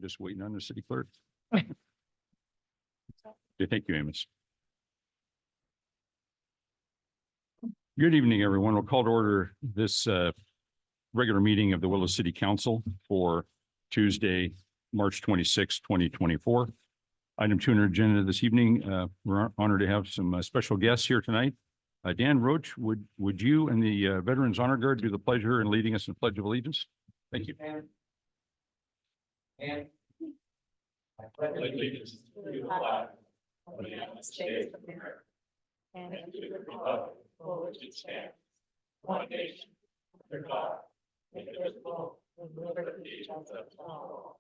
just waiting on the city clerk. Thank you, Amos. Good evening, everyone. We'll call to order this regular meeting of the Willow City Council for Tuesday, March 26, 2024. Item 2 on our agenda this evening, we're honored to have some special guests here tonight. Dan Roach, would you and the Veterans Honor Guard do the pleasure in leading us in Pledge of Allegiance? Thank you. And I pledge allegiance to the flag of the United States of America and to the republic for which it stands, one nation, under God, indivisible, with liberty and justice for all.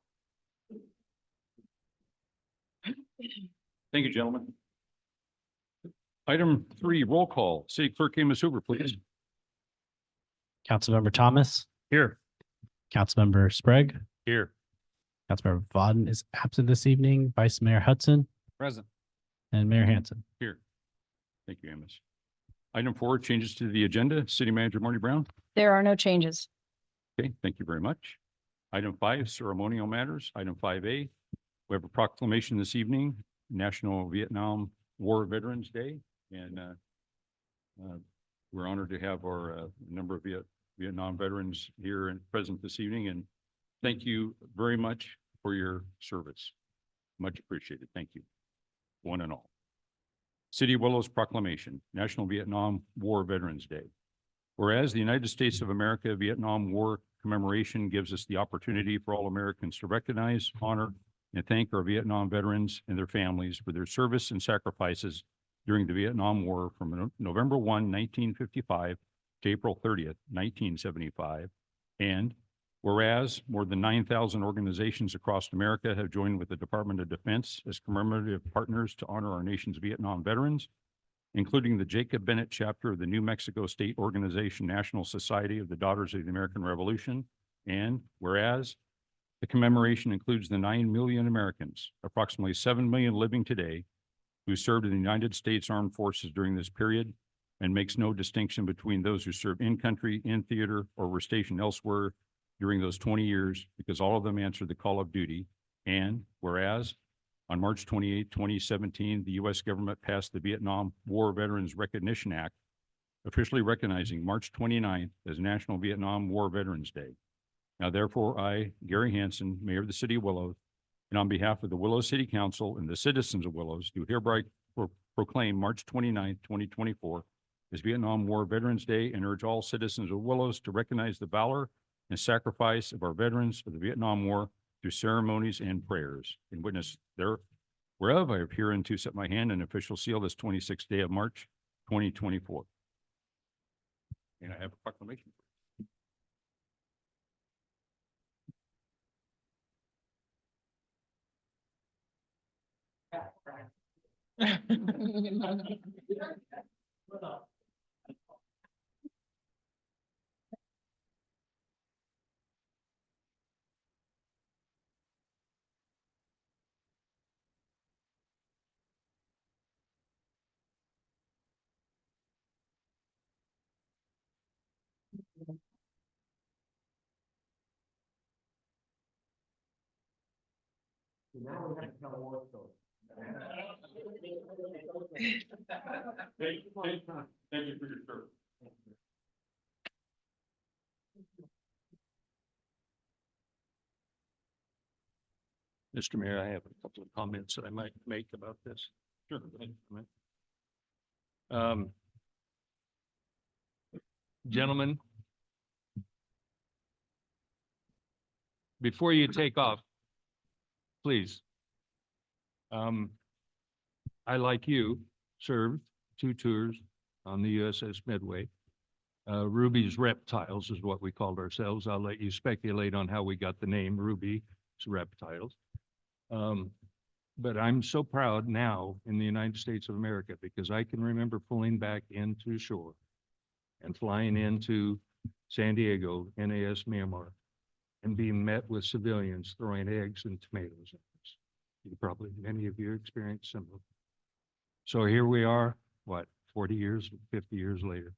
Thank you, gentlemen. Item 3, roll call. City Clerk Amos Hoover, please. Councilmember Thomas, Here. Councilmember Sprague, Here. Councilmember Vaughn is absent this evening, Vice Mayor Hudson, Present. and Mayor Hanson. Here. Thank you, Amos. Item 4, changes to the agenda. City Manager Marty Brown. There are no changes. Okay, thank you very much. Item 5, ceremonial matters. Item 5A, we have a proclamation this evening, National Vietnam War Veterans Day. And we're honored to have our number of Vietnam veterans here and present this evening. And thank you very much for your service. Much appreciated. Thank you, one and all. City of Willows Proclamation, National Vietnam War Veterans Day. Whereas the United States of America Vietnam War commemoration gives us the opportunity for all Americans to recognize, honor, and thank our Vietnam veterans and their families for their service and sacrifices during the Vietnam War from November 1, 1955 to April 30th, 1975. And whereas more than 9,000 organizations across America have joined with the Department of Defense as commemorative partners to honor our nation's Vietnam veterans, including the Jacob Bennett chapter of the New Mexico State Organization National Society of the Daughters of the American Revolution. And whereas the commemoration includes the 9 million Americans, approximately 7 million living today, who served in the United States Armed Forces during this period, and makes no distinction between those who served in country, in theater, or were stationed elsewhere during those 20 years, because all of them answered the call of duty. And whereas on March 28, 2017, the U.S. government passed the Vietnam War Veterans Recognition Act, officially recognizing March 29th as National Vietnam War Veterans Day. Now, therefore, I, Gary Hanson, Mayor of the City of Willows, and on behalf of the Willows City Council and the citizens of Willows, do hereby proclaim March 29th, 2024 as Vietnam War Veterans Day, and urge all citizens of Willows to recognize the valor and sacrifice of our veterans of the Vietnam War through ceremonies and prayers. In witness whereof I appear and to set my hand and official seal this 26th day of March, 2024. And I have a proclamation. Now we have to tell a war story. Thank you for your service. Mr. Mayor, I have a couple of comments that I might make about this. Sure. Gentlemen, before you take off, please. I, like you, served 2 tours on the USS Midway. Ruby's Reptiles is what we called ourselves. I'll let you speculate on how we got the name Ruby's Reptiles. But I'm so proud now in the United States of America, because I can remember pulling back into shore and flying into San Diego, NAS Myanmar, and being met with civilians throwing eggs and tomatoes at us. Probably many of you experienced similar. So here we are, what, 40 years, 50 years later,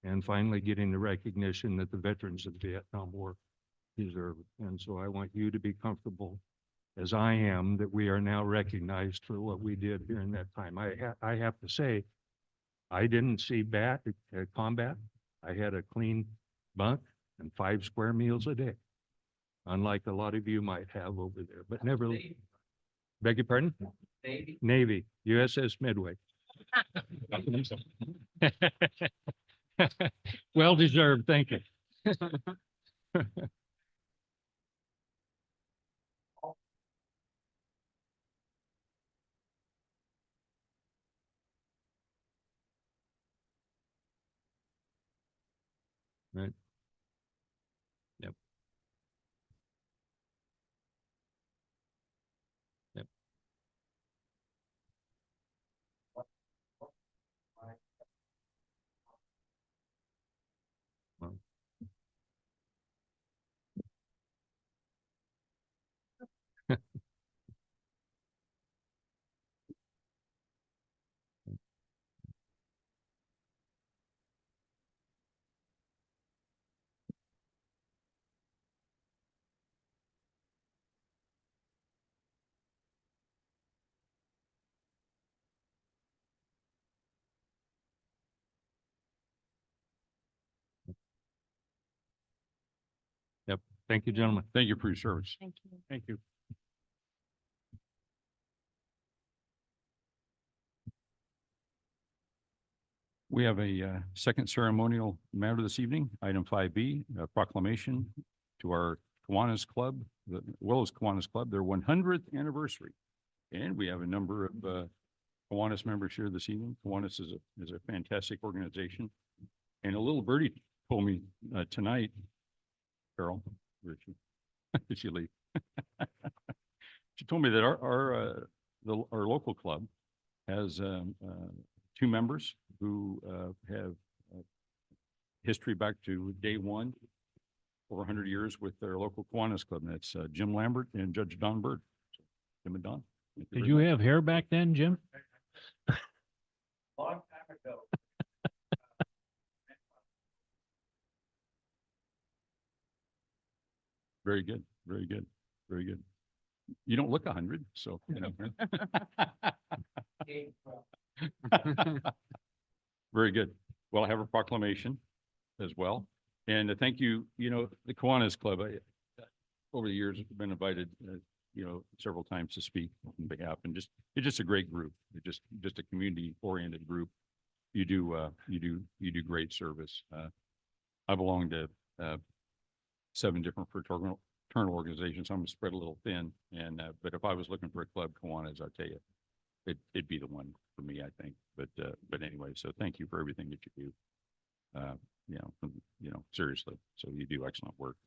and finally getting the recognition that the veterans of the Vietnam War deserve. And so I want you to be comfortable as I am, that we are now recognized for what we did during that time. I have to say, I didn't see combat. I had a clean bunk and 5 square meals a day, unlike a lot of you might have over there, but never. Beg your pardon? Navy, USS Midway. Well deserved, thank you. Right. Yep. Yep. Well, Yep. Thank you, gentlemen. Thank you for your service. Thank you. Thank you. We have a second ceremonial matter this evening, item 5B, a proclamation to our Kiwanis Club, the Willows Kiwanis Club, their 100th anniversary. And we have a number of Kiwanis members here this evening. Kiwanis is a fantastic organization. And a little birdie told me tonight, Carol, where did she, did she leave? She told me that our local club has 2 members who have history back to day one, over 100 years with their local Kiwanis Club. And that's Jim Lambert and Judge Don Bird. So, Jim and Don. thank Did very you much. have hair back then, Jim? Long time ago. Very good, very good, very good. You don't look 100, so, you know. Very good. Well, I have a proclamation as well. And thank you, the Kiwanis Club, over the years, have been invited, several times to speak on behalf, and it's just a great group. It's just a community-oriented group. You do great service. I belong to 7 different fraternal organizations. I'm gonna spread a little thin, but if I was looking for a club, Kiwanis, I'll tell you, it'd be the one for me, I think. But anyway, so thank you for everything that you do. Seriously. So you do excellent work.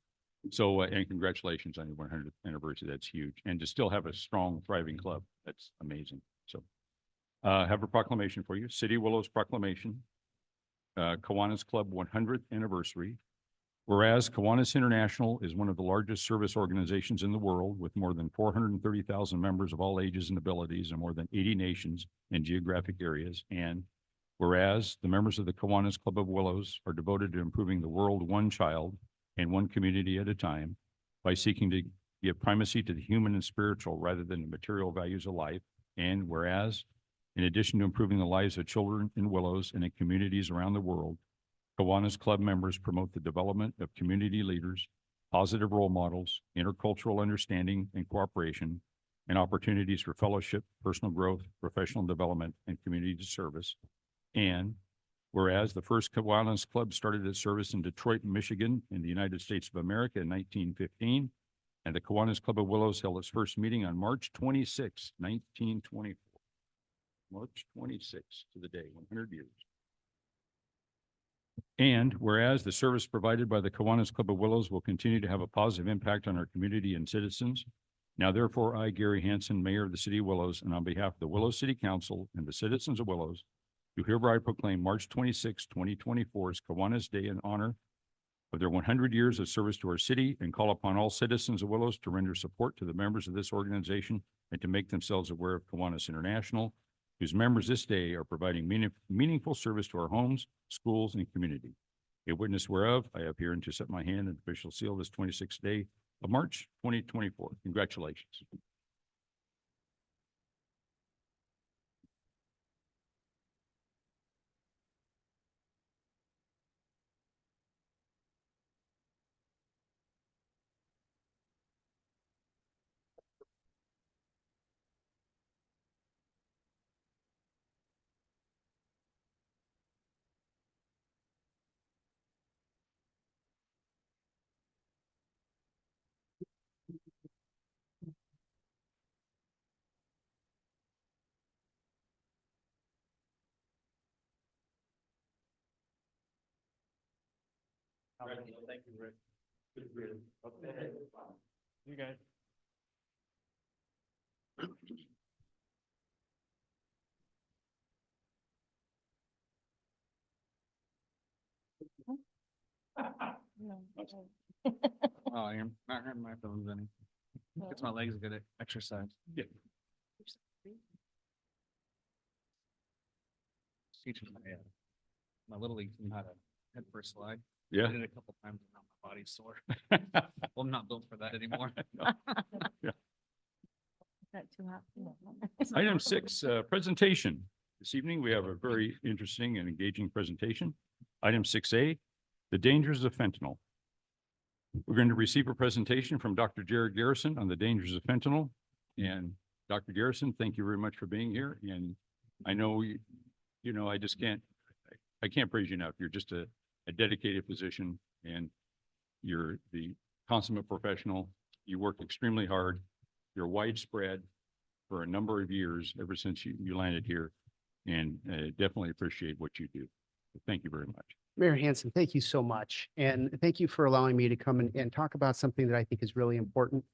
So, and congratulations on your 100th anniversary. That's huge. And to still have a strong, thriving club, that's amazing. So, have a proclamation for you. City of Willows proclamation. Kiwanis Club 100th anniversary. Whereas Kiwanis International is one of the largest service organizations in the world with more than 430,000 members of all ages and abilities in more than 80 nations and geographic areas. And whereas the members of the Kiwanis Club of Willows are devoted to improving the world one child and one community at a time by seeking to give primacy to the human and spiritual rather than the material values of life. And whereas, in addition to improving the lives of children in Willows and in communities around the world, Kiwanis Club members promote the development of community leaders, positive role models, intercultural understanding and cooperation, and opportunities for fellowship, personal growth, professional development, and community service. And whereas the first Kiwanis Club started its service in Detroit, Michigan, in the United States of America in 1915, and the Kiwanis Club of Willows held its first meeting on March 26, 1924. March 26 to the day, 100 years. And whereas the service provided by the Kiwanis Club of Willows will continue to have a positive impact on our community and citizens. Now therefore, I, Gary Hansen, Mayor of the City of Willows, and on behalf of the Willows City Council and the citizens of Willows, do hereby proclaim March 26, 2024 as Kiwanis Day in honor of their 100 years of service to our city, and call upon all citizens of Willows to render support to the members of this organization and to make themselves aware of Kiwanis International, whose members this day are providing meaningful service to our homes, schools, and community. A witness whereof I have here and to set my hand and official seal this 26th day of March, 2024. Congratulations. Thank you, Rick. You guys. Oh, I'm not hurting my bones any. Gets my legs a good exercise. Yeah. Teaching my little league team how to head first slide. Yeah. I did it a couple times and now my body's sore. Well, I'm not built for that anymore. Not too hot. Item 6, presentation. This evening, we have a very interesting and engaging presentation. Item 6A, the dangers of fentanyl. We're going to receive a presentation from Dr. Jared Garrison on the dangers of fentanyl. And Dr. Garrison, thank you very much for being here. And I know, I just can't, I can't praise you enough. You're just a dedicated physician and you're the consummate professional. You work extremely hard. You're widespread for a number of years, ever since you landed here. And definitely appreciate what you do. So thank you very much. Mayor Hanson, thank you so much. And thank you for allowing me to come and talk about something that I think is really important.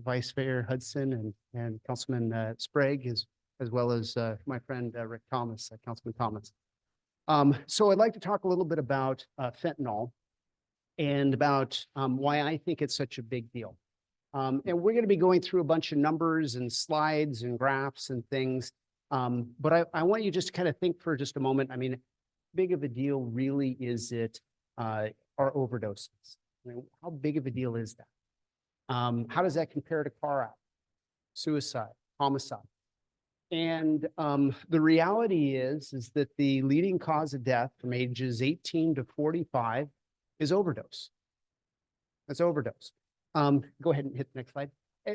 Vice Mayor Hudson and Councilman Sprague, as well as my friend Rick Thomas, Councilman Thomas. So I'd like to talk a little bit about fentanyl and about why I think it's such a big deal. And we're going to be going through a bunch of numbers and slides and graphs and things. But I want you just to kind of think for just a moment. I mean, big of a deal really is it are overdoses? I mean, how big of a deal is that? How does that compare to car accident, suicide, homicide? And the reality is that the leading cause of death from ages 18 to 45 is overdose. That's overdose. Go ahead and hit the next slide.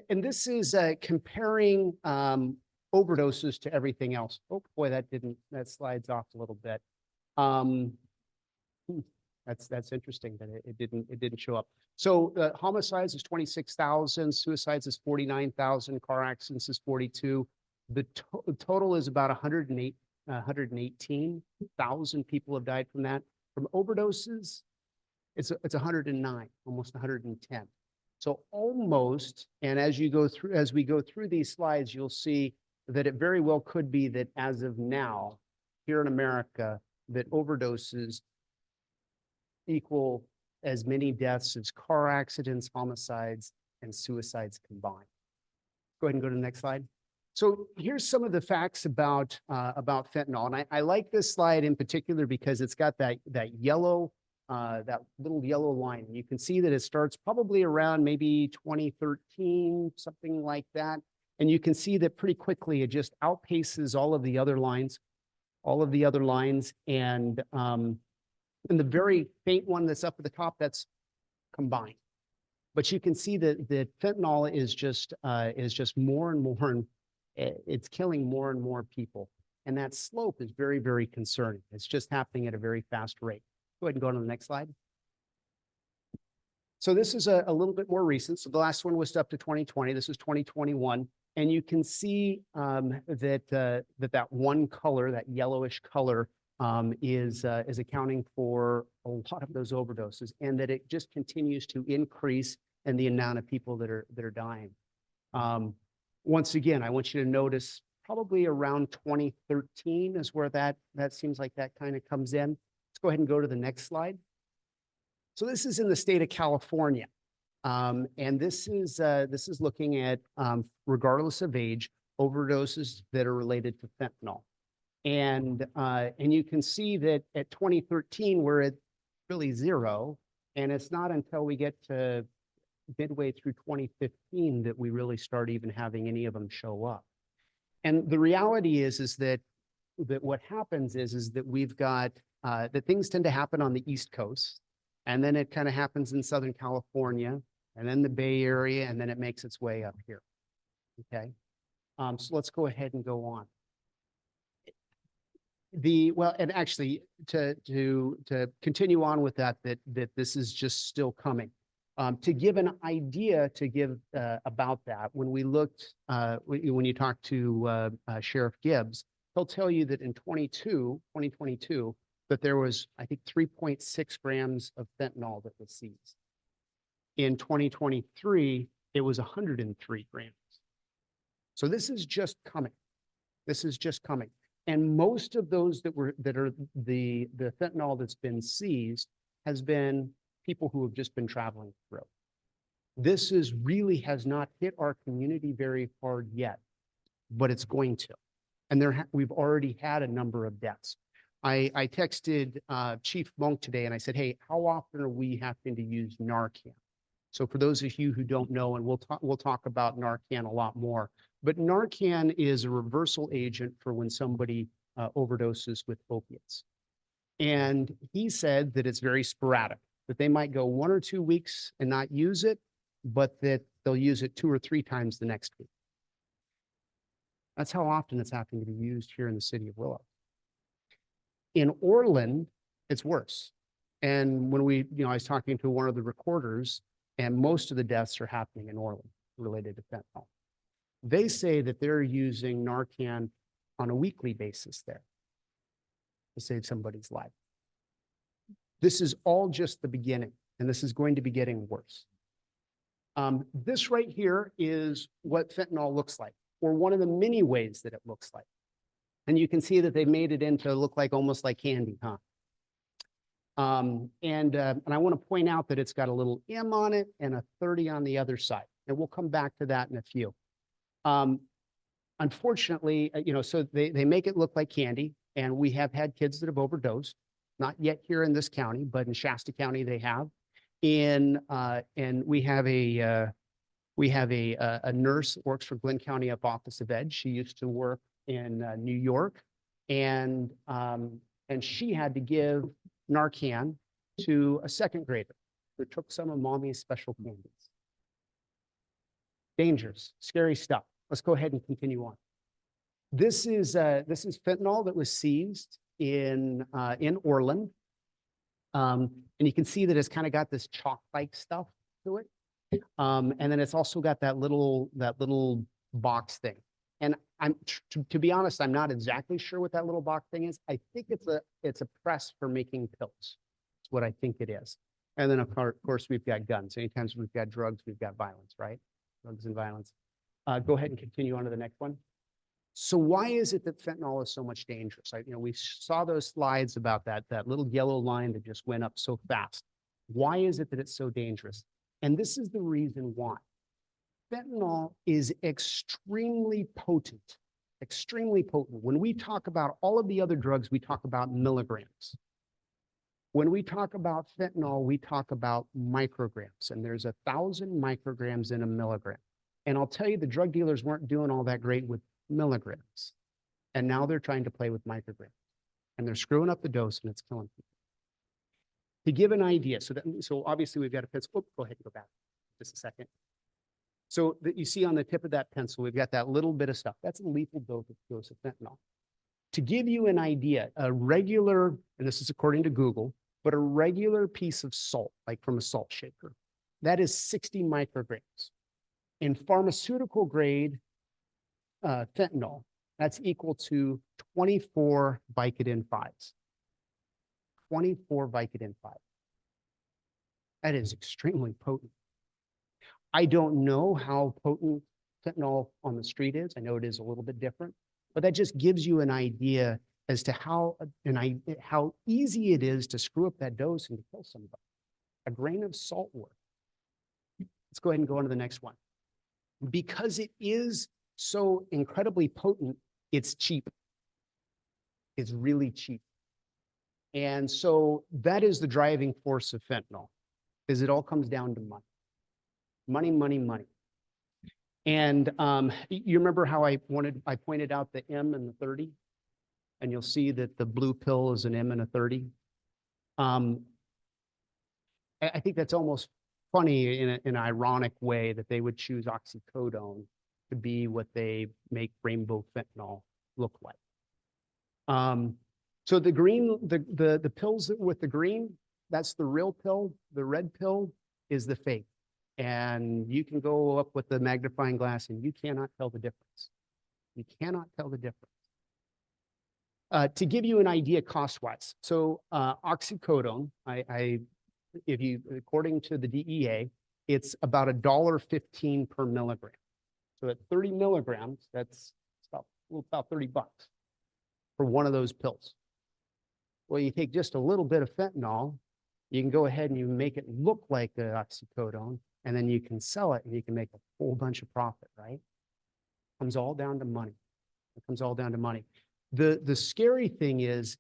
And this is comparing overdoses to everything else. Oh boy, that slides off a little bit. That's interesting that it didn't show up. So homicides is 26,000, suicides is 49,000, car accidents is 42. The total is about 118,000 people have died from that. From overdoses, it's 109, almost 110. So almost, and as we go through these slides, you'll see that it very well could be that as of now, here in America, that overdoses equal as many deaths as car accidents, homicides, and suicides combined. Go ahead and go to the next slide. So here's some of the facts about fentanyl. And I like this slide in particular because it's got that yellow, that little yellow line. You can see that it starts probably around maybe 2013, something like that. And you can see that pretty quickly it just outpaces all of the other lines. And the very faint one that's up at the top, that's combined. But you can see that fentanyl is just more and more, and it's killing more and more people. And that slope is very, very concerning. It's just happening at a very fast rate. Go ahead and go to the next slide. So this is a little bit more recent. So the last one was up to 2020. This is 2021. And you can see that one color, that yellowish color, is accounting for a lot of those overdoses, and that it just continues to increase in the amount of people that are dying. Once again, I want you to notice probably around 2013 is where that seems like that kind of comes in. Let's go ahead and go to the next slide. So this is in the state of California. And this is looking at, regardless of age, overdoses that are related to fentanyl. And you can see that at 2013, we're at really zero. And it's not until we get to midway through 2015 that we really start even having any of them show up. And the reality is that what happens is that we've got, that things tend to happen on the East Coast. And then it kind of happens in Southern California, and then the Bay Area, and then it makes its way up here. Okay. So let's go ahead and go on. And actually to continue on with that this is just still coming. To give an idea about that, when we looked, when you talk to Sheriff Gibbs, he'll tell you that in 2022, that there was, I think, 3.6 grams of fentanyl that was seized. In 2023, it was 103 grams. So this is just coming. This is just coming. And most of those that are the fentanyl that's been seized has been people who have just been traveling through. This is really has not hit our community very hard yet, but it's going to. And we've already had a number of deaths. I texted Chief Monk today and I said, hey, how often are we having to use Narcan? So for those of you who don't know, and we'll talk about Narcan a lot more, but Narcan is a reversal agent for when somebody overdoses with opiates. And he said that it's very sporadic, that they might go 1 or 2 weeks and not use it, but that they'll use it 2 or 3 times the next week. That's how often it's happening to be used here in the city of Willow. In Orland, it's worse. And when I was talking to one of the recorders, and most of the deaths are happening in Orland related to fentanyl. They say that they're using Narcan on a weekly basis there to save somebody's life. This is all just the beginning, and this is going to be getting worse. This right here is what fentanyl looks like, or one of the many ways that it looks like. And you can see that they made it into look like almost like candy, huh? And I want to point out that it's got a little M on it and a 30 on the other side. And we'll come back to that in a few. Unfortunately, so they make it look like candy, and we have had kids that have overdosed, not yet here in this county, but in Shasta County they have. And we have a nurse that works for Glenn County Up Office of Ed. She used to work in New York, and she had to give Narcan to a 2nd grader who took some of mommy's special candies. Dangerous, scary stuff. Let's go ahead and continue on. This is fentanyl that was seized in Orland. And you can see that it's kind of got this chalk-like stuff to it. And then it's also got that little box thing. And to be honest, I'm not exactly sure what that little box thing is. I think it's a press for making pills. That's what I think it is. And then of course we've got guns. Anytime we've got drugs, we've got violence, right? Drugs and violence. Go ahead and continue on to the next one. So why is it that fentanyl is so much dangerous? We saw those slides about that little yellow line that just went up so fast. Why is it that it's so dangerous? And this is the reason why. Fentanyl is extremely potent, extremely potent. When we talk about all of the other drugs, we talk about milligrams. When we talk about fentanyl, we talk about micrograms, and there's 1,000 micrograms in a milligram. And I'll tell you, the drug dealers weren't doing all that great with milligrams. And now they're trying to play with micrograms. And they're screwing up the dose, and it's killing people. To give an idea, so obviously we've got a pencil. Oh, go ahead and go back just a second. So that you see on the tip of that pencil, we've got that little bit of stuff. That's a lethal dose of fentanyl. To give you an idea, a regular, and this is according to Google, but a regular piece of salt, like from a salt shaker, that is 60 micrograms. In pharmaceutical grade fentanyl, that's equal to 24 Vicodin 5s. 24 Vicodin 5. That is extremely potent. I don't know how potent fentanyl on the street is. I know it is a little bit different, but that just gives you an idea as to how easy it is to screw up that dose and to kill somebody. A grain of salt work. Let's go ahead and go on to the next one. Because it is so incredibly potent, it's cheap. It's really cheap. And so that is the driving force of fentanyl, is it all comes down to money. Money, money, money. And you remember how I pointed out the M and the 30? And you'll see that the blue pill is an M and a 30. I think that's almost funny in an ironic way that they would choose oxycodone to be what they make rainbow fentanyl look like. So the green, the pills with the green, that's the real pill. The red pill is the fake. And you can go up with the magnifying glass and you cannot tell the difference. You cannot tell the difference. To give you an idea cost wise, so oxycodone, if you, according to the DEA, it's about $1.15 per milligram. So at 30 milligrams, that's about $30 for one of those pills. Well, you take just a little bit of fentanyl, you can go ahead and you make it look like the oxycodone, and then you can sell it and you can make a whole bunch of profit, right? Comes all down to money. It comes all down to money. The scary thing is,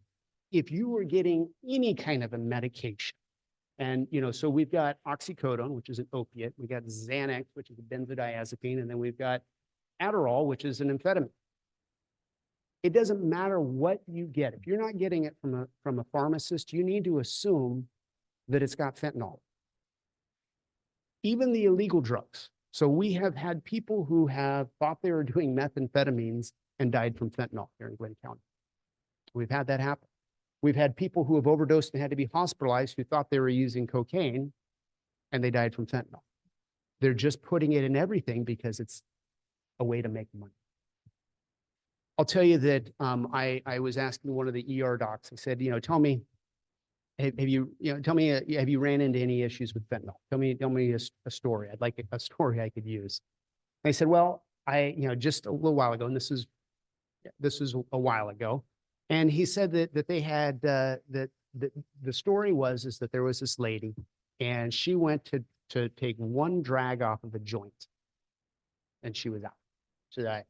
if you were getting any kind of a medication, and so we've got oxycodone, which is an opiate, we got Xanax, which is a benzodiazepine, and then we've got Adderall, which is an amphetamine. It doesn't matter what you get. If you're not getting it from a pharmacist, you need to assume that it's got fentanyl. Even the illegal drugs. So we have had people who have thought they were doing methamphetamines and died from fentanyl here in Glenn County. We've had that happen. We've had people who have overdosed and had to be hospitalized who thought they were using cocaine and they died from fentanyl. They're just putting it in everything because it's a way to make money. I'll tell you that I was asking one of the ER docs, I said, tell me, have you ran into any issues with fentanyl? Tell me a story. I'd like a story I could use. And I said, well, just a little while ago, and this is a while ago. And he said that they had, that the story is that there was this lady and she went to take one drag off of a joint and she was out. So that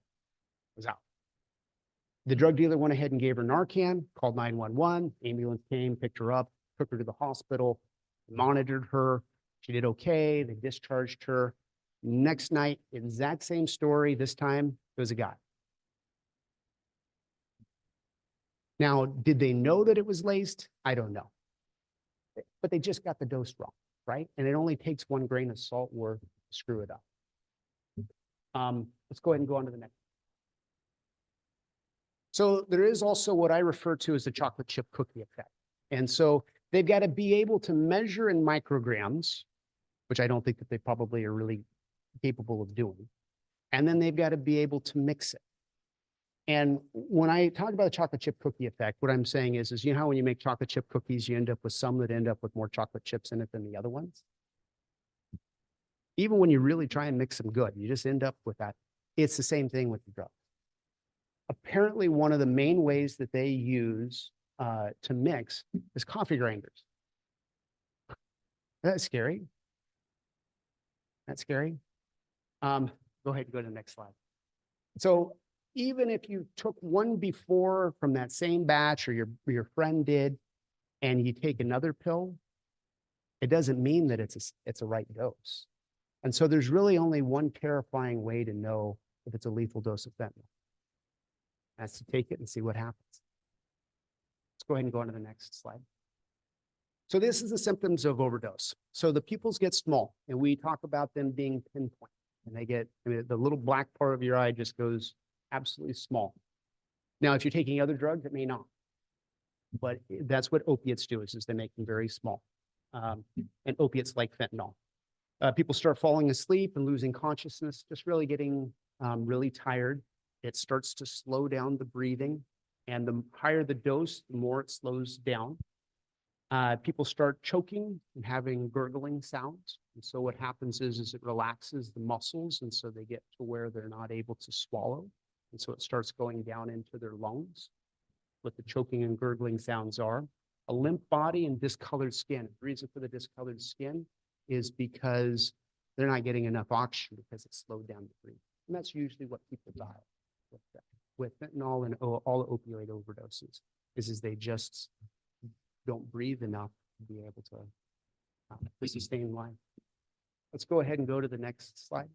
was out. The drug dealer went ahead and gave her Narcan, called 911, ambulance came, picked her up, took her to the hospital, monitored her. She did okay. They discharged her. Next night, exact same story. This time, it was a guy. Now, did they know that it was laced? I don't know. But they just got the dose wrong, right? And it only takes 1 grain of salt worth to screw it up. Let's go ahead and go on to the next. So there is also what I refer to as the chocolate chip cookie effect. And so they've got to be able to measure in micrograms, which I don't think that they probably are really capable of doing. And then they've got to be able to mix it. And when I talk about the chocolate chip cookie effect, what I'm saying is how when you make chocolate chip cookies, you end up with some that end up with more chocolate chips in it than the other ones. Even when you really try and mix them good, you just end up with that. It's the same thing with the drug. Apparently, one of the main ways that they use to mix is coffee grinders. That's scary. That's scary. Go ahead and go to the next slide. So even if you took one before from that same batch or your friend did, and you take another pill, it doesn't mean that it's a right dose. And so there's really only one terrifying way to know if it's a lethal dose of fentanyl. That's to take it and see what happens. Let's go ahead and go on to the next slide. So this is the symptoms of overdose. So the pupils get small, and we talk about them being pinpoint. And they get, the little black part of your eye just goes absolutely small. Now, if you're taking other drugs, it may not. But that's what opiates do, is they make them very small. And opiates like fentanyl. People start falling asleep and losing consciousness, just really getting really tired. It starts to slow down the breathing, and the higher the dose, the more it slows down. People start choking and having gurgling sounds. And so what happens is it relaxes the muscles, and so they get to where they're not able to swallow. And so it starts going down into their lungs. What the choking and gurgling sounds are. A limp body and discolored skin. The reason for the discolored skin is because they're not getting enough oxygen because it slowed down the breathing. And that's usually what people die with fentanyl and all the opioid overdoses, is they just don't breathe enough to be able to sustain life. Let's go ahead and go to the next slide.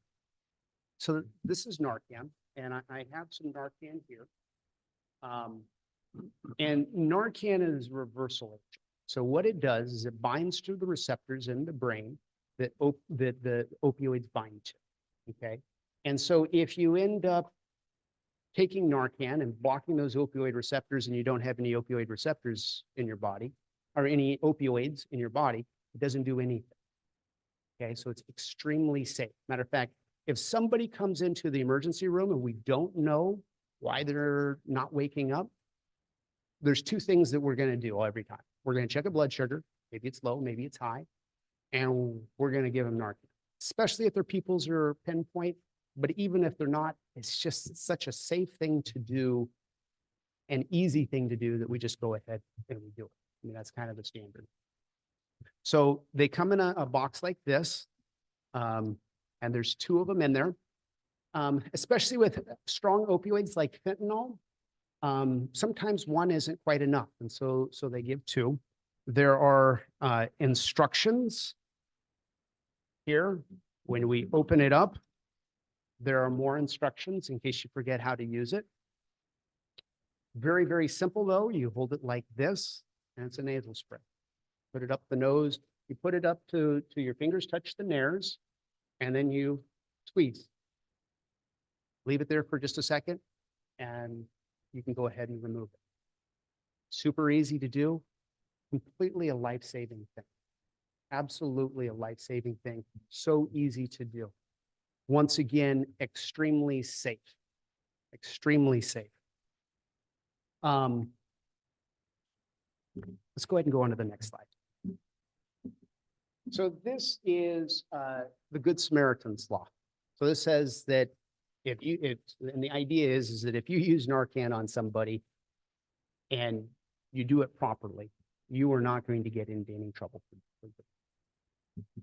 So this is Narcan, and I have some Narcan here. And Narcan is reversal agent. So what it does is it binds to the receptors in the brain that the opioids bind to, okay? And so if you end up taking Narcan and blocking those opioid receptors and you don't have any opioid receptors in your body, or any opioids in your body, it doesn't do anything. Okay, so it's extremely safe. Matter of fact, if somebody comes into the emergency room and we don't know why they're not waking up, there's two things that we're going to do every time. We're going to check a blood sugar. Maybe it's low, maybe it's high. And we're going to give them Narcan, especially if their pupils are pinpoint. But even if they're not, it's just such a safe thing to do, an easy thing to do, that we just go ahead and we do it. I mean, that's kind of the standard. So they come in a box like this, and there's two of them in there. Especially with strong opioids like fentanyl, sometimes one isn't quite enough, and so they give two. There are instructions here. When we open it up, there are more instructions in case you forget how to use it. Very, very simple though. You hold it like this, and it's a nasal spray. Put it up the nose. You put it up to your fingers touch the nares, and then you squeeze. Leave it there for just a second, and you can go ahead and remove it. Super easy to do, completely a life-saving thing. Absolutely a life-saving thing. So easy to do. Once again, extremely safe. Extremely safe. Let's go ahead and go on to the next slide. So this is the Good Samaritan's Law. So this says that and the idea is that if you use Narcan on somebody and you do it properly, you are not going to get into any trouble.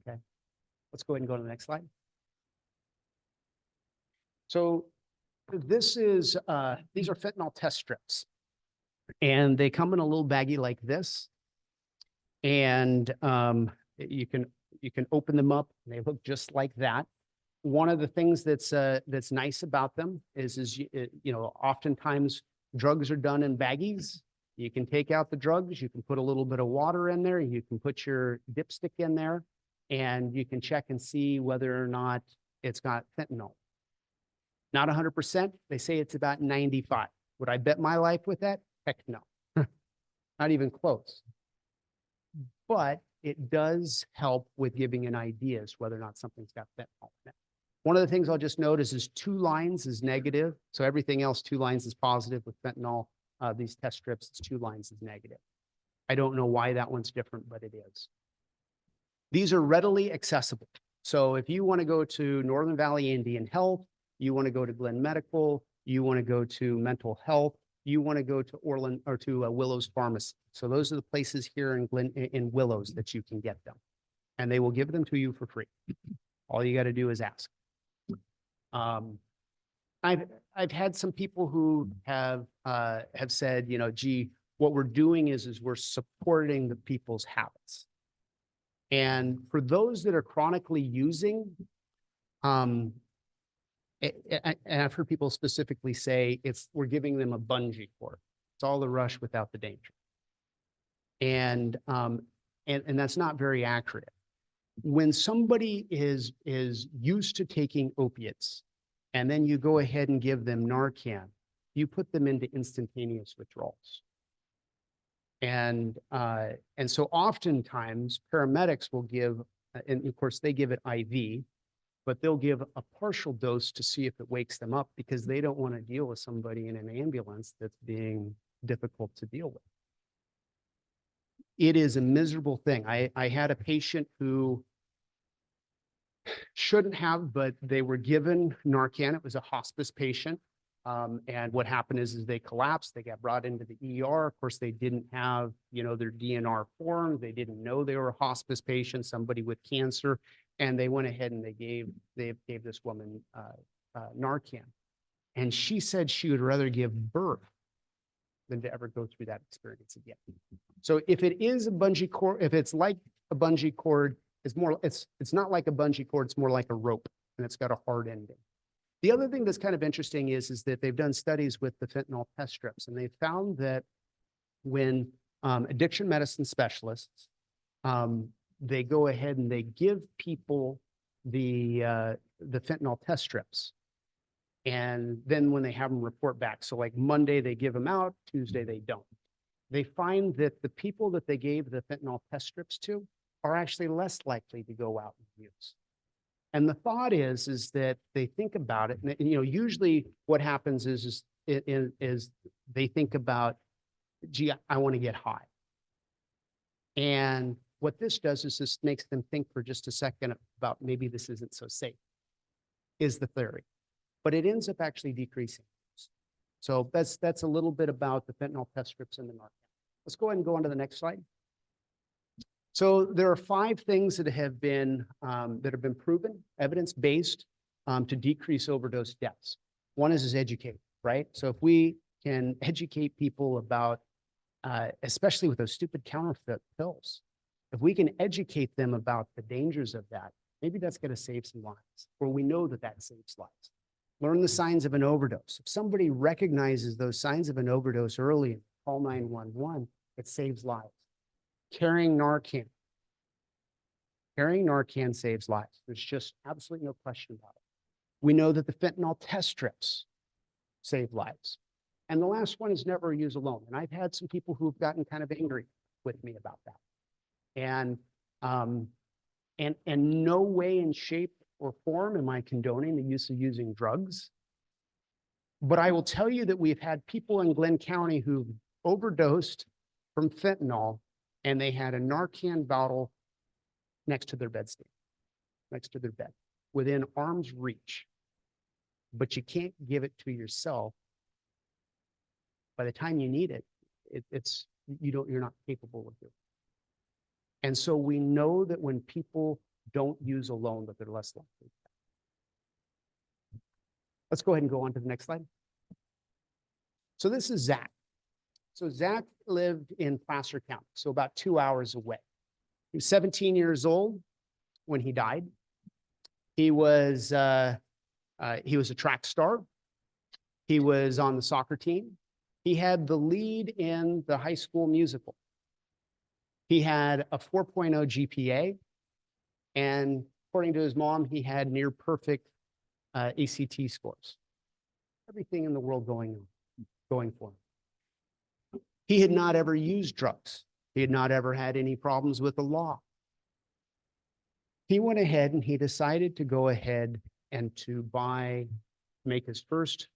Okay, let's go ahead and go to the next slide. So this is, these are fentanyl test strips, and they come in a little baggie like this. And you can open them up, and they look just like that. One of the things that's nice about them is you know, oftentimes drugs are done in baggies. You can take out the drugs, you can put a little bit of water in there, you can put your dipstick in there, and you can check and see whether or not it's got fentanyl. Not 100%, they say it's about 95. Would I bet my life with that? Heck no, not even close. But it does help with giving an idea as whether or not something's got fentanyl in it. One of the things I'll just notice is 2 lines is negative. So everything else, 2 lines is positive. With fentanyl, these test strips, it's 2 lines is negative. I don't know why that one's different, but it is. These are readily accessible. So if you want to go to Northern Valley Indian Health, you want to go to Glenn Medical, you want to go to Mental Health, you want to go to Orland or to Willows Pharmacy. So those are the places here in Willows that you can get them, and they will give them to you for free. All you got to do is ask. I've had some people who have said, you know, gee, what we're doing is we're supporting the people's habits. And for those that are chronically using, and I've heard people specifically say we're giving them a bungee cord. It's all the rush without the danger. And that's not very accurate. When somebody is used to taking opiates, and then you go ahead and give them Narcan, you put them into instantaneous withdrawals. And so oftentimes paramedics will give, and of course they give it IV, but they'll give a partial dose to see if it wakes them up, because they don't want to deal with somebody in an ambulance that's being difficult to deal with. It is a miserable thing. I had a patient who shouldn't have, but they were given Narcan. It was a hospice patient. And what happened is they collapsed. They got brought into the ER. Of course, they didn't have, you know, their DNR form. They didn't know they were a hospice patient, somebody with cancer. And they went ahead and they gave this woman Narcan. And she said she would rather give birth than to ever go through that experience again. So if it is a bungee cord, if it's like a bungee cord, it's not like a bungee cord, it's more like a rope, and it's got a hard ending. The other thing that's kind of interesting is that they've done studies with the fentanyl test strips, and they found that when addiction medicine specialists, they go ahead and they give people the fentanyl test strips. And then when they have them report back, so like Monday they give them out, Tuesday they don't. They find that the people that they gave the fentanyl test strips to are actually less likely to go out and use. And the thought is that they think about it, and you know, usually what happens is they think about gee, I want to get high. And what this does is this makes them think for just a second about maybe this isn't so safe, is the theory. But it ends up actually decreasing. So that's a little bit about the fentanyl test strips and the Narcan. Let's go ahead and go on to the next slide. So there are 5 things that have been proven, evidence-based, to decrease overdose deaths. One is educate, right? So if we can educate people about, especially with those stupid counterfeit pills, if we can educate them about the dangers of that, maybe that's going to save some lives, or we know that that saves lives. Learn the signs of an overdose. If somebody recognizes those signs of an overdose early and call 911, it saves lives. Carrying Narcan. Carrying Narcan saves lives. There's just absolutely no question about it. We know that the fentanyl test strips save lives. And the last one is never use alone. And I've had some people who've gotten kind of angry with me about that. And no way in shape or form am I condoning the use of using drugs. But I will tell you that we've had people in Glenn County who've overdosed from fentanyl and they had a Narcan bottle next to their bedstand, next to their bed, within arm's reach. But you can't give it to yourself. By the time you need it, you're not capable of doing it. And so we know that when people don't use alone, that they're less likely. Let's go ahead and go on to the next slide. So this is Zach. So Zach lived in Placer County, so about 2 hours away. He was 17 years old when he died. He was a track star. He was on the soccer team. He had the lead in the high school musical. He had a 4.0 GPA. And according to his mom, he had near perfect ACT scores. Everything in the world going for him. He had not ever used drugs. He had not ever had any problems with the law. He went ahead and he decided to go ahead and to make his first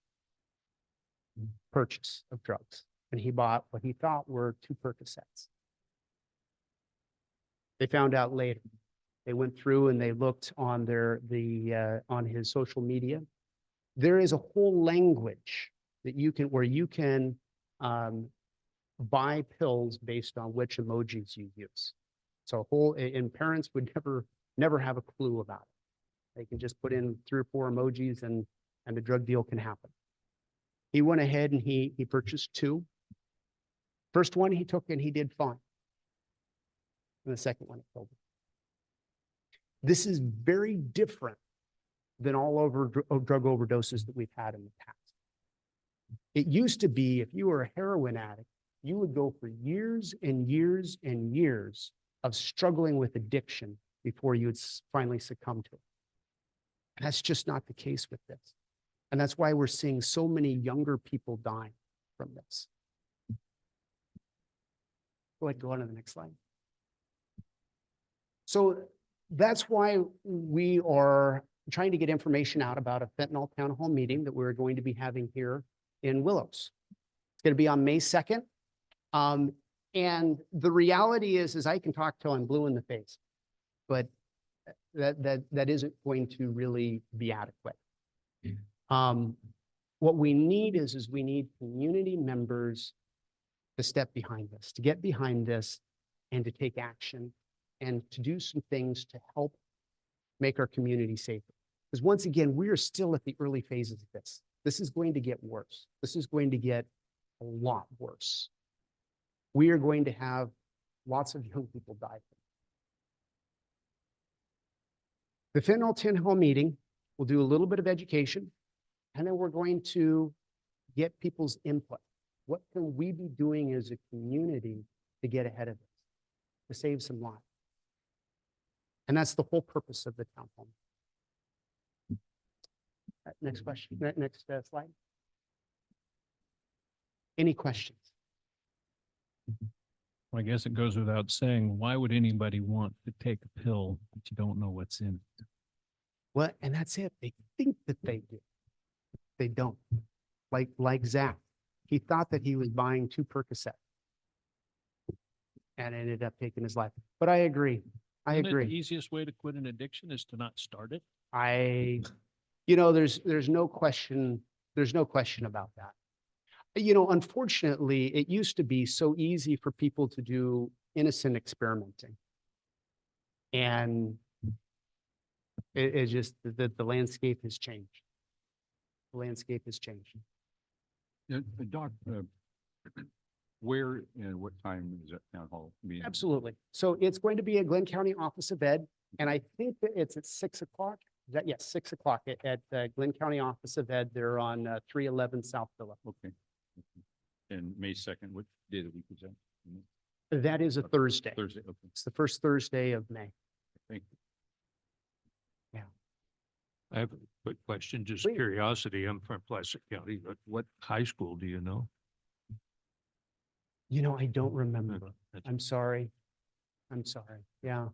purchase of drugs. And he bought what he thought were 2 Percocets. They found out later. They went through and they looked on on his social media. There is a whole language that where you can buy pills based on which emojis you use. So and parents would never have a clue about it. They can just put in 3 or 4 emojis and the drug deal can happen. He went ahead and he purchased 2. First one he took and he did fine. And the second one it killed him. This is very different than all over drug overdoses that we've had in the past. It used to be if you were a heroin addict, you would go for years and years and years of struggling with addiction before you would finally succumb to it. And that's just not the case with this. And that's why we're seeing so many younger people dying from this. Go ahead, go on to the next slide. So that's why we are trying to get information out about a fentanyl town hall meeting that we're going to be having here in Willows. It's going to be on May 2nd. And the reality is I can talk till I'm blue in the face, but that isn't going to really be adequate. What we need is we need community members to step behind this, to get behind this and to take action and to do some things to help make our community safer. Because once again, we are still at the early phases of this. This is going to get worse. This is going to get a lot worse. We are going to have lots of young people die. The fentanyl town hall meeting, we'll do a little bit of education, and then we're going to get people's input. What can we be doing as a community to get ahead of this, to save some lives? And that's the whole purpose of the town hall. Next question, next slide. Any questions? Well, I guess it goes without saying, why would anybody want to take a pill that you don't know what's in it? Well, and that's it. They think that they do. They don't. Like Zach, he thought that he was buying 2 Percocet. and ended up taking his life. But I agree. I Isn't it agree. The easiest way to quit an addiction is to not start it. There's no question, there's no question about that. Unfortunately, it used to be so easy for people to do innocent experimenting. And it's just that the landscape has changed. The landscape has changed. Doc, where and what time is that town hall meeting? Absolutely. So it's going to be at Glenn County Office of Ed, and I think that it's at 6 o'clock. Is that, yes, 6 o'clock at Glenn County Office of Ed. They're on 311 South Villa. Okay. And May 2nd, what day of the week is that? That is a Thursday. Thursday, okay, It's the first Thursday of May. thank you. I have a quick question, just Please. curiosity. I'm from Placer County, but what high school do you know? I don't remember. That's- I'm sorry. I'm sorry. Yeah.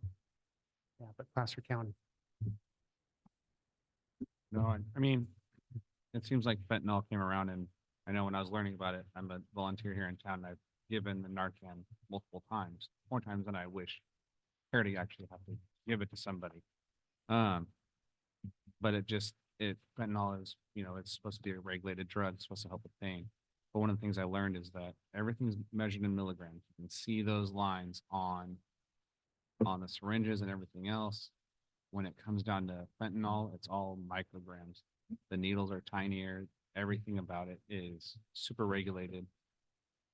Yeah, but Placer County. No, I mean, it seems like fentanyl came around and I know when I was learning about it, I'm a volunteer here in town. I've given the Narcan multiple times, more times than I wish. Care to actually have to give it to somebody. But fentanyl is, it's supposed to be a regulated drug, it's supposed to help with pain. But one of the things I learned is that everything's measured in milligrams. You can see those lines on the syringes and everything else. When it comes down to fentanyl, it's all micrograms. The needles are tinier. Everything about it is super regulated.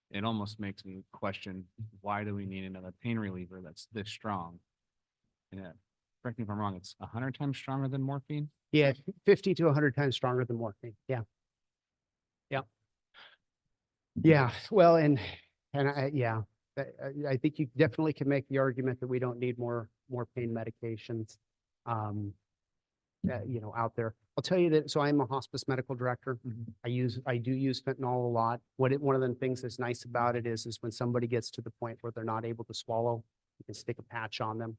It almost makes me question, why do we need another pain reliever that's this strong? And correct me if I'm wrong, it's 100 times stronger than morphine? Yeah, 50 to 100 times stronger than morphine. Yeah. Yeah. Yeah. Well, I think you definitely can make the argument that we don't need more pain medications, out there. I'll tell you that. So I'm a hospice medical director. I do use fentanyl a lot. One of the things that's nice about it is when somebody gets to the point where they're not able to swallow, you can stick a patch on them.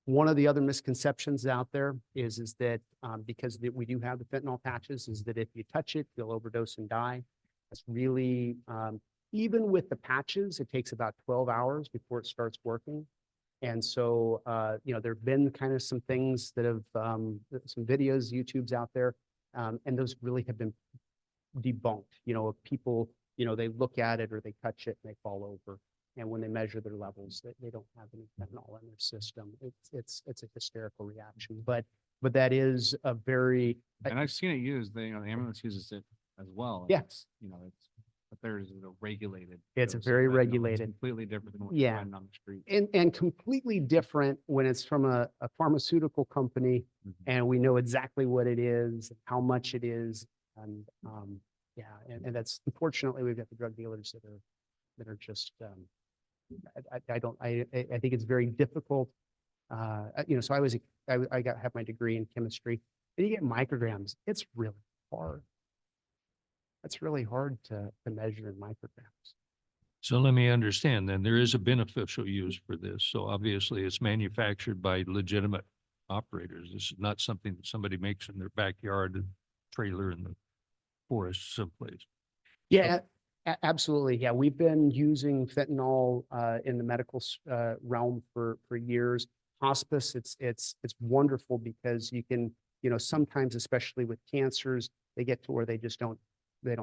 One of the other misconceptions out there is that because we do have the fentanyl patches, is that if you touch it, you'll overdose and die. That's really, even with the patches, it takes about 12 hours before it starts working. And so, there have been kind of some things that have, some videos, YouTube's out there, and those really have been debunked. People, they look at it or they touch it and they fall over. And when they measure their levels, they don't have any fentanyl in their system. It's a hysterical reaction, but that is a very, And I've seen it used, the ambulance uses it as well. and Yeah. But there's a regulated. It's a dose of very fentanyl. It's regulated. Completely different than what Yeah. you find on the street. and completely different when it's from a pharmaceutical company and we know exactly what it is, how much it is. And, and that's, unfortunately, we've got the drug dealers that are just, I think it's very difficult. So I have my degree in chemistry, and you get micrograms. It's really hard. It's really hard to measure in micrograms. So let me understand then, there is a beneficial use for this. So obviously it's manufactured by legitimate operators. This is not something that somebody makes in their backyard, trailer in the forest someplace. Yeah, absolutely. Yeah, we've been using fentanyl in the medical realm for years. Hospice, it's wonderful because you can, sometimes, especially with cancers, they get to where they don't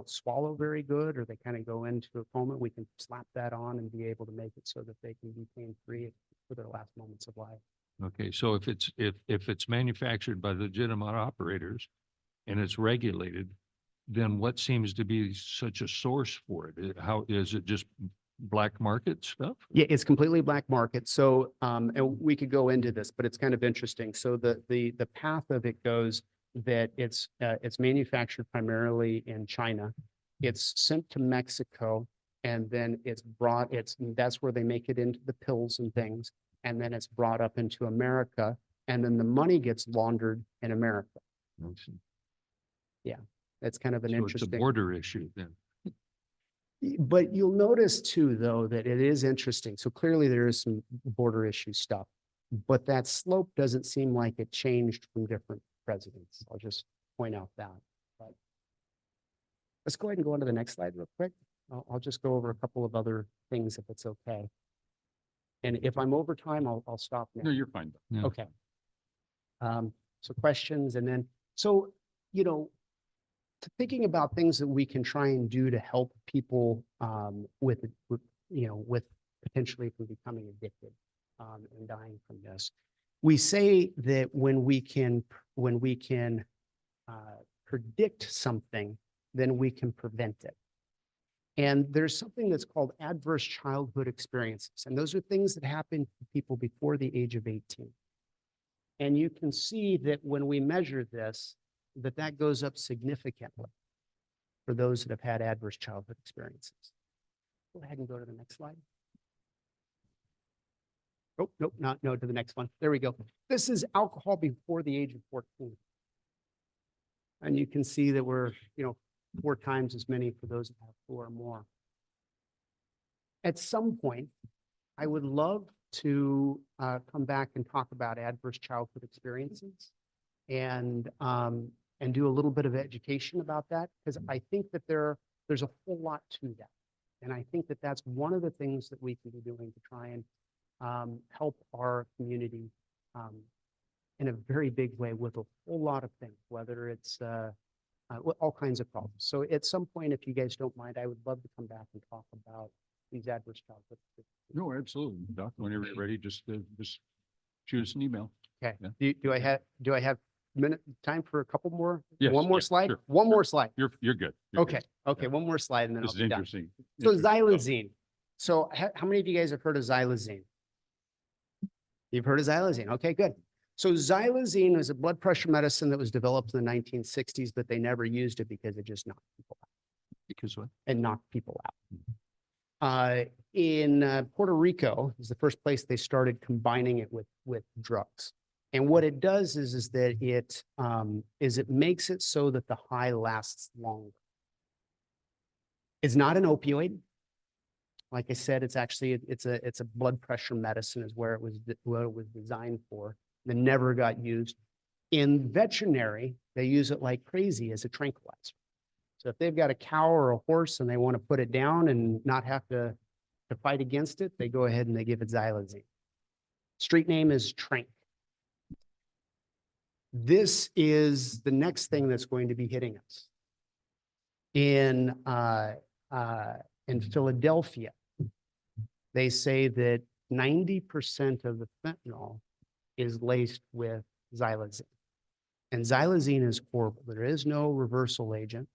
swallow very good, or they kind of go into a coma. We can slap that on and be able to make it so that they can be pain-free for their last moments of life. Okay, so if it's manufactured by legitimate operators and it's regulated, then what seems to be such a source for it? How is it just black market stuff? Yeah, it's completely black market. So, and we could go into this, but it's kind of interesting. So the path of it goes that it's manufactured primarily in China. It's sent to Mexico, and then that's where they make it into the pills and things. And then it's brought up into America, and then the money gets laundered in America. It's kind of an So it's a interesting. border issue then. But you'll notice too, though, that it is interesting. So clearly there is some border issue stuff, but that slope doesn't seem like it changed from different presidents. I'll just point out that. But let's go ahead and go on to the next slide real quick. I'll just go over a couple of other things if it's okay. And if I'm over time, I'll stop now. No, you're fine. Yeah. Okay. So questions and then, so, you know, thinking about things that we can try and do to help people, with, you know, with potentially from becoming addicted, and dying from this. We say that when we can, predict something, then we can prevent it. And there's something that's called adverse childhood experiences. And those are things that happen to people before the age of 18. And you can see that when we measure this, that goes up significantly for those that have had adverse childhood experiences. Go ahead and go to the next slide. Oh, nope, no, to the next one. There we go. This is alcohol before the age of 14. And you can see that we're, you know, 4 times as many for those that have 4 or more. At some point, I would love to come back and talk about adverse childhood experiences and do a little bit of education about that, because I think that there's a whole lot to that. And I think that that's one of the things that we can be doing to try and help our community in a very big way with a whole lot of things, whether it's all kinds of problems. So at some point, if you guys don't mind, I would love to come back and talk about these adverse childhood. No, absolutely. Doc, whenever you're ready, just shoot us an email. Okay. Yeah. Do I have time for a couple more? Yes, One more yes, slide? sure. One more slide. You're good. You're good. Okay. Okay. One more slide and then This I'll is be done. interesting. So Interesting. xylazine. So how many of you guys have heard of xylazine? You've heard of xylazine. Okay, good. So xylazine is a blood pressure medicine that was developed in the 1960s, but they never used it because it just knocked people out Because what? and knocked people out. In Puerto Rico is the first place they started combining it with drugs. And what it does is that it makes it so that the high lasts longer. It's not an opioid. Like I said, it's actually, it's a blood pressure medicine is what it was designed for. That never got used. In veterinary, they use it like crazy as a tranquilizer. So if they've got a cow or a horse and they want to put it down and not have to fight against it, they go ahead and they give it xylazine. Street name is Trank. This is the next thing that's going to be hitting us. In Philadelphia, they say that 90% of the fentanyl is laced with xylazine. And xylazine is horrible. There is no reversal agent.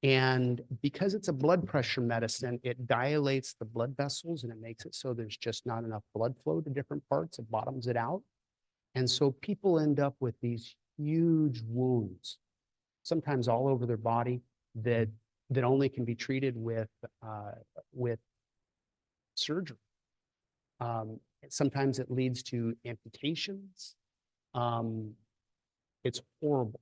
And because it's a blood pressure medicine, it dilates the blood vessels and it makes it so there's just not enough blood flow to different parts. It bottoms it out. And so people end up with these huge wounds, sometimes all over their body, that only can be treated with surgery. Sometimes it leads to amputations. It's horrible.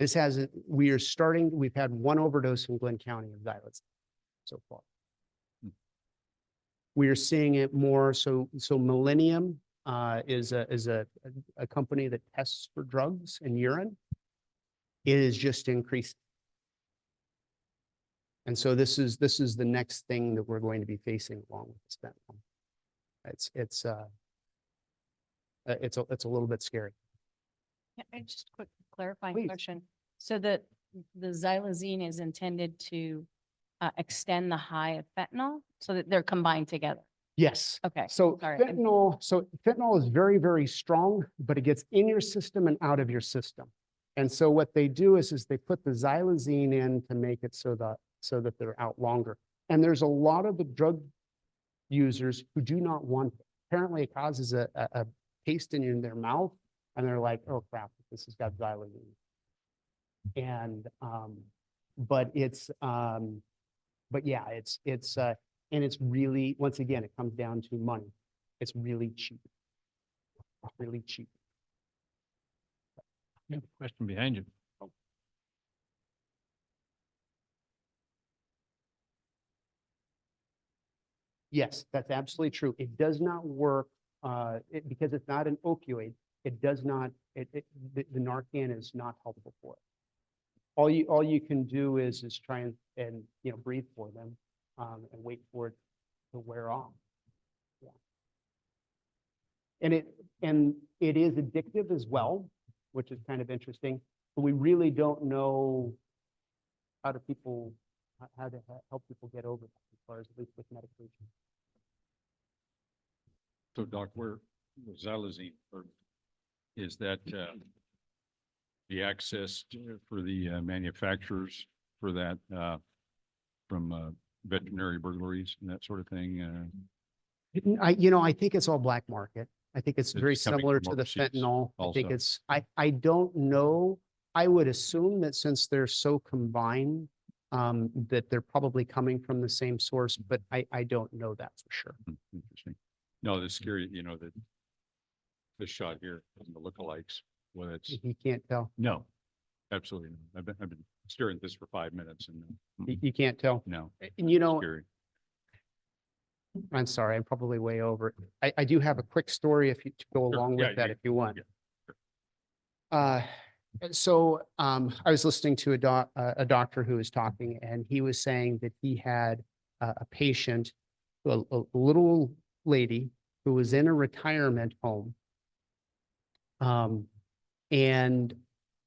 We've had 1 overdose in Glenn County of xylazine so far. We are seeing it more. So Millennium is a company that tests for drugs in urine. It is just increasing. And so this is the next thing that we're going to be facing along with this fentanyl. It's a little bit scary. Yeah, just a quick clarifying Please. question. So the xylazine is intended to extend the high of fentanyl so that they're combined together. Yes. Okay. So All right. fentanyl is very, very strong, but it gets in your system and out of your system. And so what they do is they put the xylazine in to make it so that they're out longer. And there's a lot of the drug users who do not want it. Apparently it causes a taste in their mouth and they're like, oh crap, this has got xylazine. And but yeah, and it's really, once again, it comes down to money. It's really cheap. Really cheap. You have a question behind you. Yes, that's absolutely true. It does not work because it's not an opioid. It does not, the Narcan is not helpful for it. All you can do is try and breathe for them and wait for it wear off. Yeah. And it is addictive as well, which is kind of interesting, but we really don't know how to help people get over that as far as at least with medication. So Doc, where xylazine, or is that, the access for the manufacturers for that, from, veterinary burglaries and that sort of thing? I think it's all black market. I think it's very It's coming similar from to the overseas fentanyl. I think also. I don't know. I would assume that since they're so combined, that they're probably coming from the same source, but I don't know that for sure. Interesting. No, the scary, that this shot here, and the lookalikes, well, it's, You can't tell. no, absolutely. Not. I've been staring at this for 5 minutes and You can't tell. no, And scary. I'm sorry, I'm probably way over. I do have a quick story if you to go Sure. along Yeah, with that, you- if you want. yeah, I was listening to a doctor who was talking, and he was saying that he had a patient, a little lady who was in a retirement home. And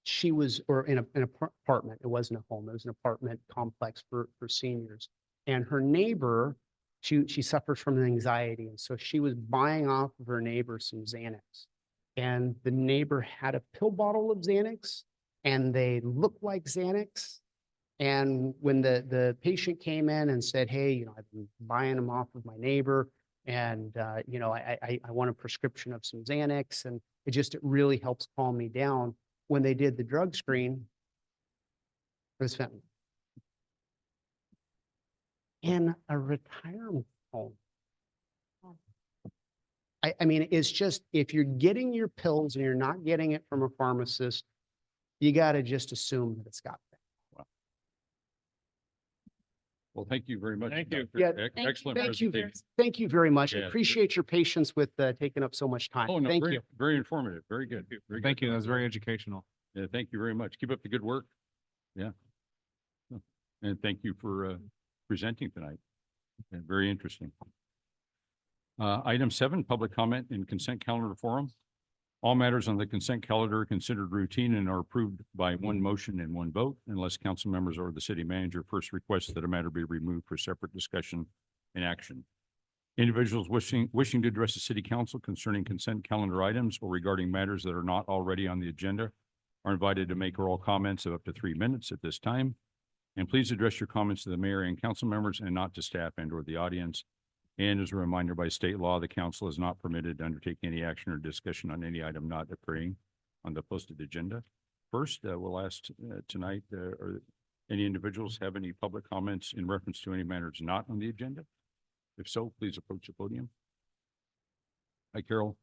she was, or in an apartment, it wasn't a home, it was an apartment complex for seniors. And her neighbor, she suffers from anxiety, and so she was buying off of her neighbor some Xanax. And the neighbor had a pill bottle of Xanax, and they looked like Xanax. And when the patient came in and said, hey, I've been buying them off of my neighbor, and I want a prescription of some Xanax, and it really helps calm me down. When they did the drug screen, it was fentanyl. In a retirement home. I mean, it's just, if you're getting your pills and you're not getting it from a pharmacist, you got to just assume that it's got that. Well, thank you very much. Thank you. Doctor. Yeah, Thank you Excellent very Thank you. presentation. Thank you very much. I Yeah. appreciate your patience with taking up so much time. Oh, no, Thank very, you. very informative. Very good. Very Thank good. you. That was very educational. Yeah, thank you very much. Keep up the good work. Yeah. And thank you for presenting tonight. And very interesting. Item 7, public comment and consent calendar forum. All matters on the consent calendar are considered routine and are approved by one motion and one vote unless council members or the city manager first requests that a matter be removed for separate discussion and action. Individuals wishing to address the city council concerning consent calendar items or regarding matters that are not already on the agenda are invited to make oral comments of up to 3 minutes at this time. And please address your comments to the mayor and council members and not to staff and or the audience. And as a reminder, by state law, the council is not permitted to undertake any action or discussion on any item not appearing on the posted agenda. First, we'll ask tonight, or any individuals have any public comments in reference to any matters not on the agenda? If so, please approach the podium. Hi, Carol.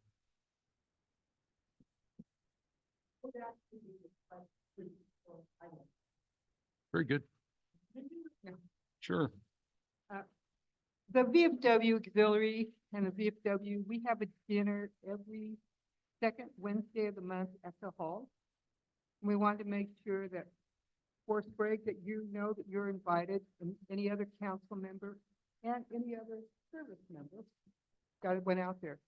Very good. Sure. The VFW auxiliary and the VFW, we have a dinner every second Wednesday of the month at the hall. We wanted to make sure that, for Sprague, that you know that you're invited, and any other council member and any other service member. Went out there.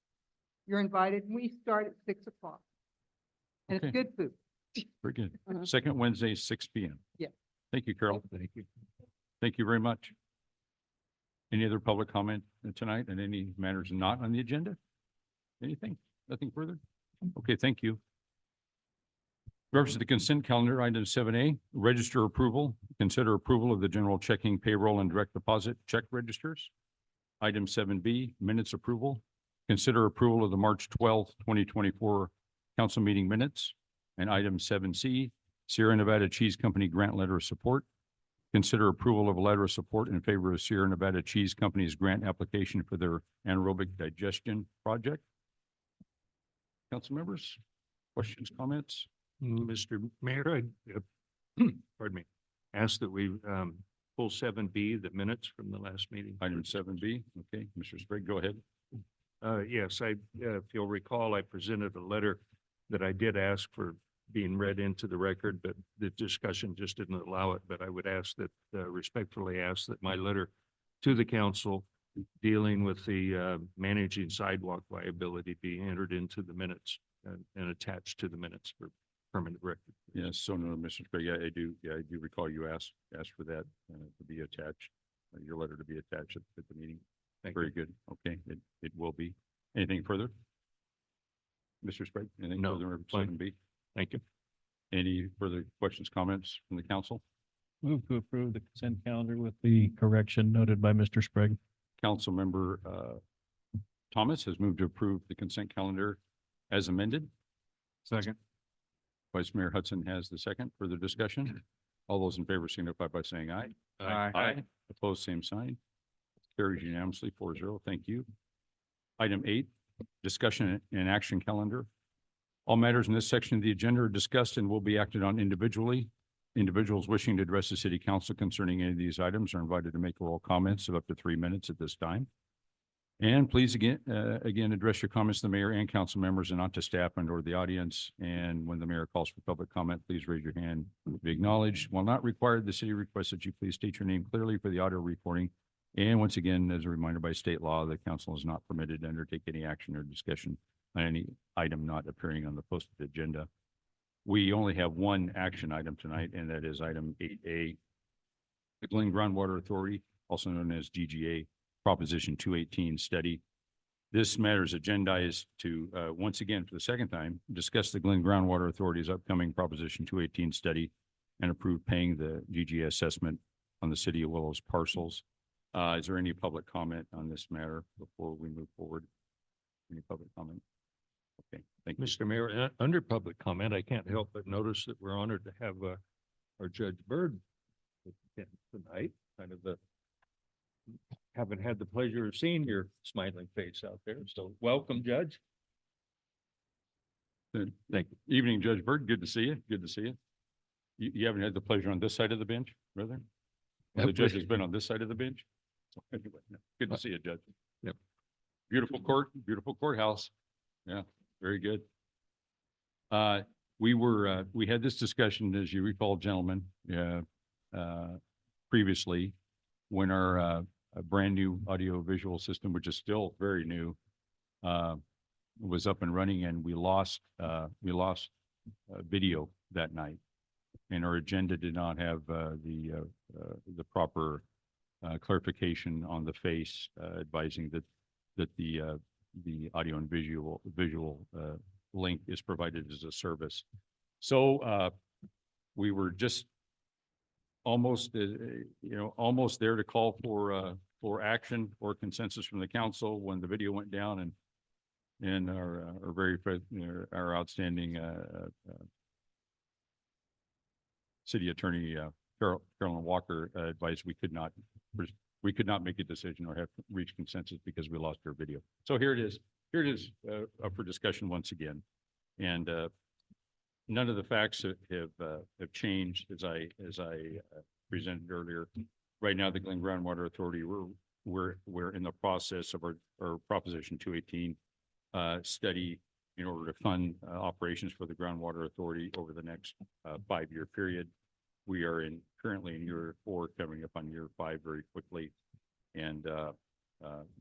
You're invited, and we start at 6 o'clock. And Okay. it's good food. Very good. Uh-huh. Second Wednesday, 6 p.m. Yeah. Thank you, Carol. Thank you. Thank you very much. Any other public comment tonight and any matters not on the agenda? Anything? Nothing further? Okay, thank you. Reference to the consent calendar, item 7A, register approval. Consider approval of the general checking, payroll, and direct deposit check registers. Item 7B, minutes approval. Consider approval of the March 12th, 2024 council meeting minutes. And item 7C, Sierra Nevada Cheese Company grant letter of support. Consider approval of a letter of support in favor of Sierra Nevada Cheese Company's grant application for their anaerobic digestion project. Council members, questions, comments? Mr. Mayor, pardon me, ask that we pull 7B, the minutes from the last meeting. Item 7B, okay, Mr. Sprague, go ahead. Yes, if you'll recall, I presented a letter that I did ask for being read into the record, but the discussion just didn't allow it. But I would ask that, respectfully ask that my letter to the council dealing with the managing sidewalk liability be entered into the minutes and attached to the minutes for permanent record. Yes, so no, Mr. Sprague, I do recall you asked for that to be attached, your letter to be attached at the meeting. Thank Very you. good. Okay, it will be. Anything further? Mr. Sprague, anything No, further? fine. 7B? Thank you. Any further questions, comments from the council? Move to approve the consent calendar with the correction noted by Mr. Sprague. Councilmember Thomas has moved to approve the consent calendar as amended. Second. Vice Mayor Hudson has the second. Further discussion? All those in favor signify by saying aye. Aye. Opposed, same sign. Carries unanimously 4-0. Thank you. Item 8, discussion and action calendar. All matters in this section of the agenda are discussed and will be acted on individually. Individuals wishing to address the city council concerning any of these items are invited to make oral comments of up to 3 minutes at this time. And please again address your comments to the mayor and council members and not to staff and or the audience. And when the mayor calls for public comment, please raise your hand to be acknowledged. While not required, the city requests that you please state your name clearly for the audio recording. And once again, as a reminder by state law, the council is not permitted to undertake any action or discussion on any item not appearing on the posted agenda. We only have one action item tonight, and that is item 8A. The Glen Groundwater Authority, also known as GGA, Proposition 218 study. This matter is agendized to, once again, for the second time, discuss the Glen Groundwater Authority's upcoming Proposition 218 study and approve paying the GGA assessment on the City of Willows parcels. Is there any public comment on this matter before we move forward? Any public comment? Okay, thank you. Mr. Mayor, under public comment, I can't help but notice that we're honored to have our Judge Byrd tonight, kind of haven't had the pleasure of seeing your smiling face out there. So welcome, Judge. Good. Thank you. Evening, Judge Byrd. Good to see you. Good to see you. You haven't had the pleasure on this side of the bench, brother? The judge has been on this side of the bench. So anyway, good to see you, Judge. Yep. Beautiful court, beautiful courthouse. Yeah, very good. We had this discussion, as you recall, gentlemen, previously when our brand new audio visual system, which is still very new, was up and running, and we lost video that night. And our agenda did not have the proper clarification on the face advising that the audio and visual link is provided as a service. So we were just almost almost there to call for action or consensus from the council when the video went down, and our outstanding city attorney Carolyn Walker advised we could not make a decision or have reached consensus because we lost our video. So here it is. Here it is up for discussion once again. And none of the facts have changed as I presented earlier. Right now, the Glen Groundwater Authority, we're in the process of our Proposition 218 study in order to fund operations for the Groundwater Authority over the next 5-year period. We are currently in year 4, coming up on year 5 very quickly. And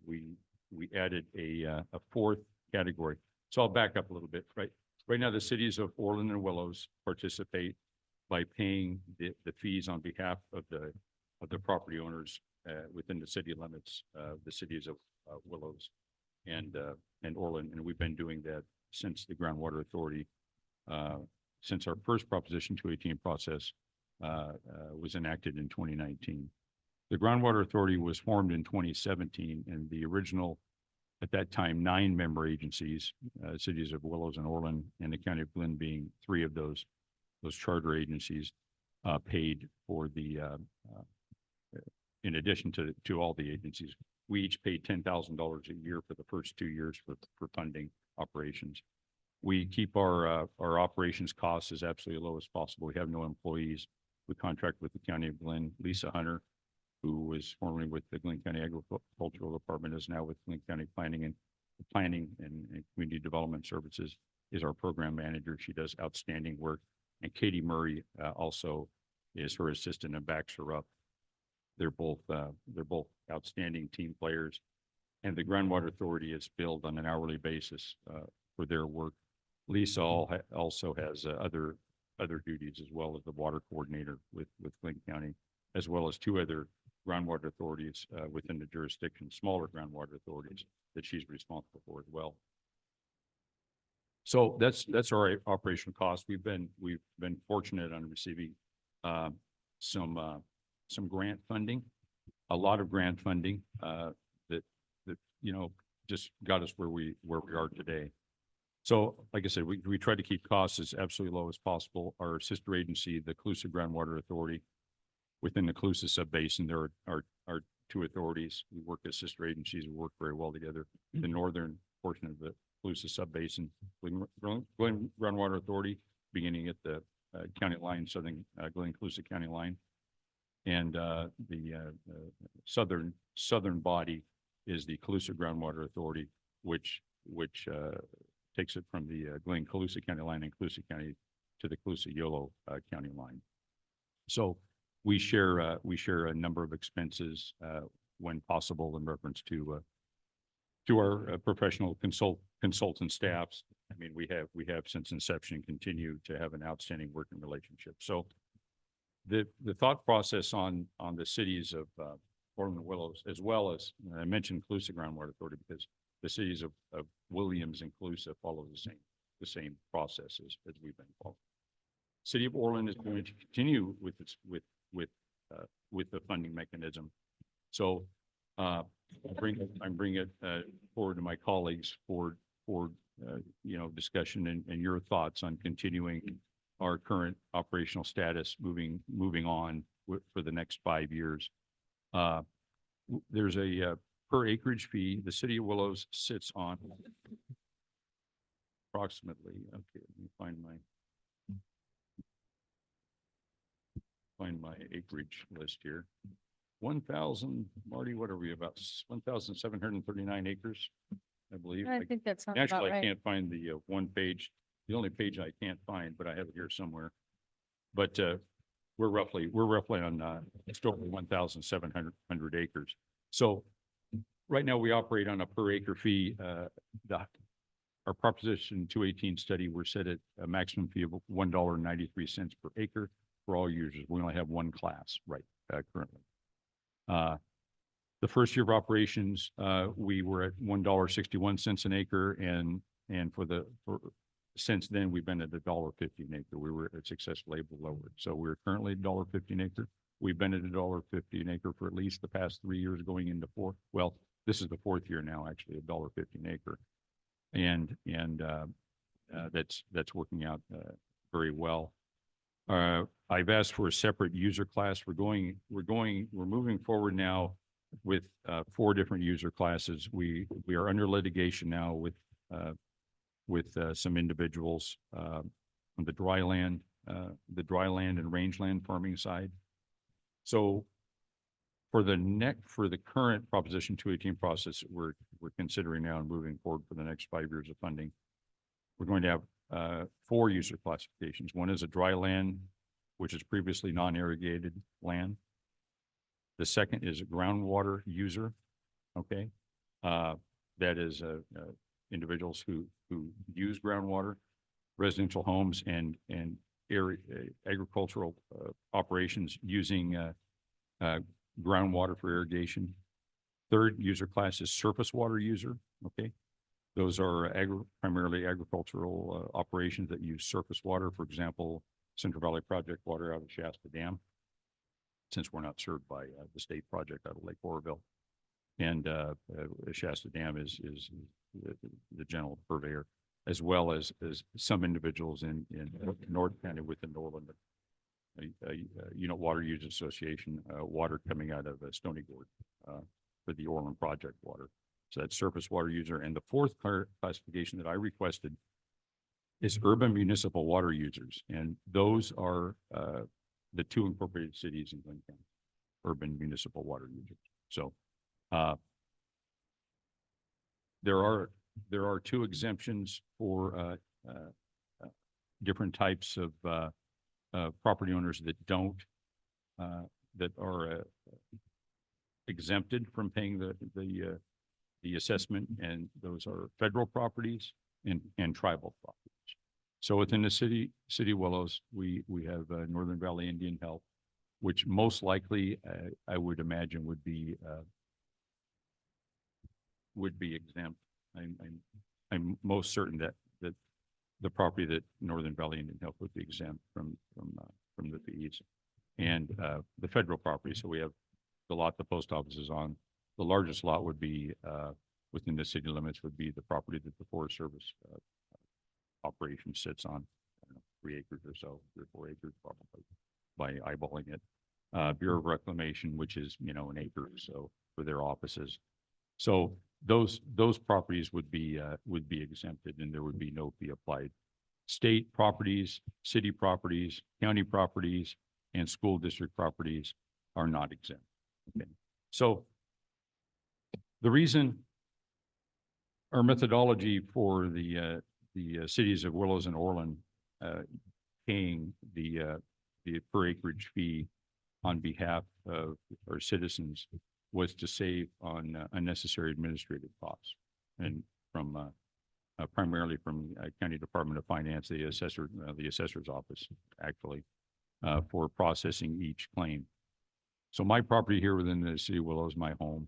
we added a 4th category. So I'll back up a little bit, right? Right now, the cities of Orland and Willows participate by paying the fees on behalf of the property owners within the city limits of the cities of Willows and Orland. And we've been doing that since the Groundwater Authority, since our first Proposition 218 process was enacted in 2019. The Groundwater Authority was formed in 2017, and the original, at that time, 9-member agencies, cities of Willows and Orland and the County of Glen being 3 of those charter agencies, paid for in addition to all the agencies. We each paid $10,000 a year for the first 2 years for funding operations. We keep our operations costs as absolutely low as possible. We have no employees. We contract with the County of Glen. Lisa Hunter, who was formerly with the Glen County Agricultural Department, is now with Glen County Planning and Community Development Services, is our program manager. She does outstanding work. And Katie Murray also is her assistant and backs her up. they're both outstanding team players. And the Groundwater Authority is billed on an hourly basis, for their work. Lisa also has other duties as well as the water coordinator with Clinton County, as well as two other groundwater authorities within the jurisdiction, smaller groundwater authorities that she's responsible for as well. So that's our operational cost. We've been fortunate on receiving some grant funding, a lot of grant funding that just got us where we are today. So like I said, we try to keep costs as absolutely low as possible. Our sister agency, the Colusa Groundwater Authority, within the Colusa subbasin, there are two authorities. We work as sister agencies. We work very well together. The northern portion of the Colusa subbasin, Glen Groundwater Authority, beginning at the county line, Glen-Colusa County line. And the southern body is the Colusa Groundwater Authority, which takes it from the Glen-Colusa County line in Colusa County to the Colusa-Yolo County line. So we share a number of expenses when possible in reference to our professional consultant staffs. I mean, we have since inception continue to have an outstanding working relationship. So the thought process on the cities of Orland and Willows, as well as I mentioned Colusa Groundwater Authority, because the cities of Williams and Colusa follow the same processes as we've been following. City of Orland is going to continue with the funding mechanism. So I'm bringing it forward to my colleagues for discussion and your thoughts on continuing our current operational status, moving on for the next 5 years. There's a per acreage fee. The City of Willows sits on approximately, okay, let me find my acreage list here. 1,000, Marty, what are we, about 1,739 acres, I believe. I think that sounds about Actually, I right. can't find the one page, the only page I can't find, but I have it here somewhere. But we're roughly on just over 1,700 acres. So right now we operate on a per acre fee. Our Proposition 218 study, we're set at a maximum fee of $1.93 per acre for all users. We only have one class currently. The first year of operations, we were at $1.61 an acre, and since then we've been at $1.50 an acre. We were successfully able to lower it. So we're currently $1.50 an acre. We've been at $1.50 an acre for at least the past 3 years, going into four. Well, this is the fourth year now, actually, $1.50 an acre, and that's working out very well. I've asked for a separate user class. We're moving forward now with 4 different user classes. We are under litigation now with some individuals on the dry land and rangeland farming side. So for the current Proposition 218 process, we're considering now and moving forward for the next 5 years of funding. We're going to have 4 user classifications. One is a dry land, which is previously non-irrigated land. The second is a groundwater user. Okay. That is individuals who use groundwater, residential homes and agricultural operations using groundwater for irrigation. Third user class is surface water user. Okay. Those are primarily agricultural operations that use surface water. For example, Central Valley Project water out of Shasta Dam, since we're not served by the state project out of Lake Oroville. And Shasta Dam is the general purveyor, as well as some individuals in North County within Orland, Unit Water Use Association, water coming out of Stony Gourd for the Orland project water. So that's surface water user. And the fourth classification that I requested is urban municipal water users. And those are the 2 incorporated cities in Glenn County, urban municipal water users. So there are 2 exemptions for different types of property owners that don't that are exempted from paying the assessment, and those are federal properties and tribal properties. So within the city of Willows, we have Northern Valley Indian Health, which most likely, I would imagine would be exempt. I'm most certain that the property that Northern Valley Indian Health would be exempt from the fees. And the federal property, so we have the lot the post office is on. The largest lot would be within the city limits would be the property that the Forest Service operation sits on, I don't know, 3 acres or so, 3 or 4 acres probably, by eyeballing it. Bureau of Reclamation, which is, an acre or so for their offices. So those properties would be exempted, and there would be no fee applied. State properties, city properties, county properties, and school district properties are not exempt. Okay, so the reason our methodology for the cities of Willows and Orland paying the per acreage fee on behalf of our citizens was to save on unnecessary administrative costs, and from primarily from County Department of Finance, the assessor's office, actually, for processing each claim. So my property here within the city of Willows, my home,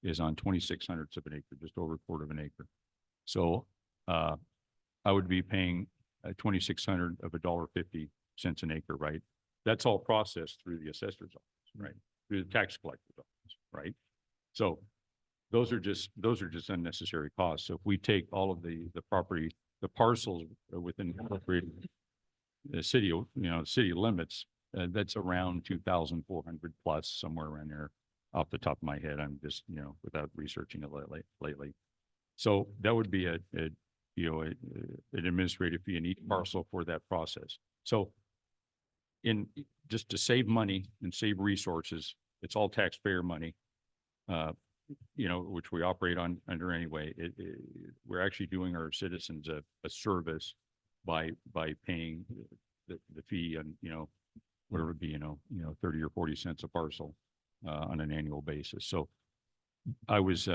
is on 26/100 of an acre, just over a quarter of an acre. So I would be paying 2,600 of $1.50 an acre, right? That's all processed through the assessor's office, right? Through the tax collector's office, right? So those are just unnecessary costs. So if we take all of the property, the parcels within the city, city limits, that's around 2,400 plus, somewhere around there off the top of my head. I'm just, without researching it lately. So that would be an administrative fee in each parcel for that process. So just to save money and save resources, it's all taxpayer money, which we operate under anyway. We're actually doing our citizens a service by paying the fee and, whatever it be, 30 or 40 cents a parcel on an annual basis. So I was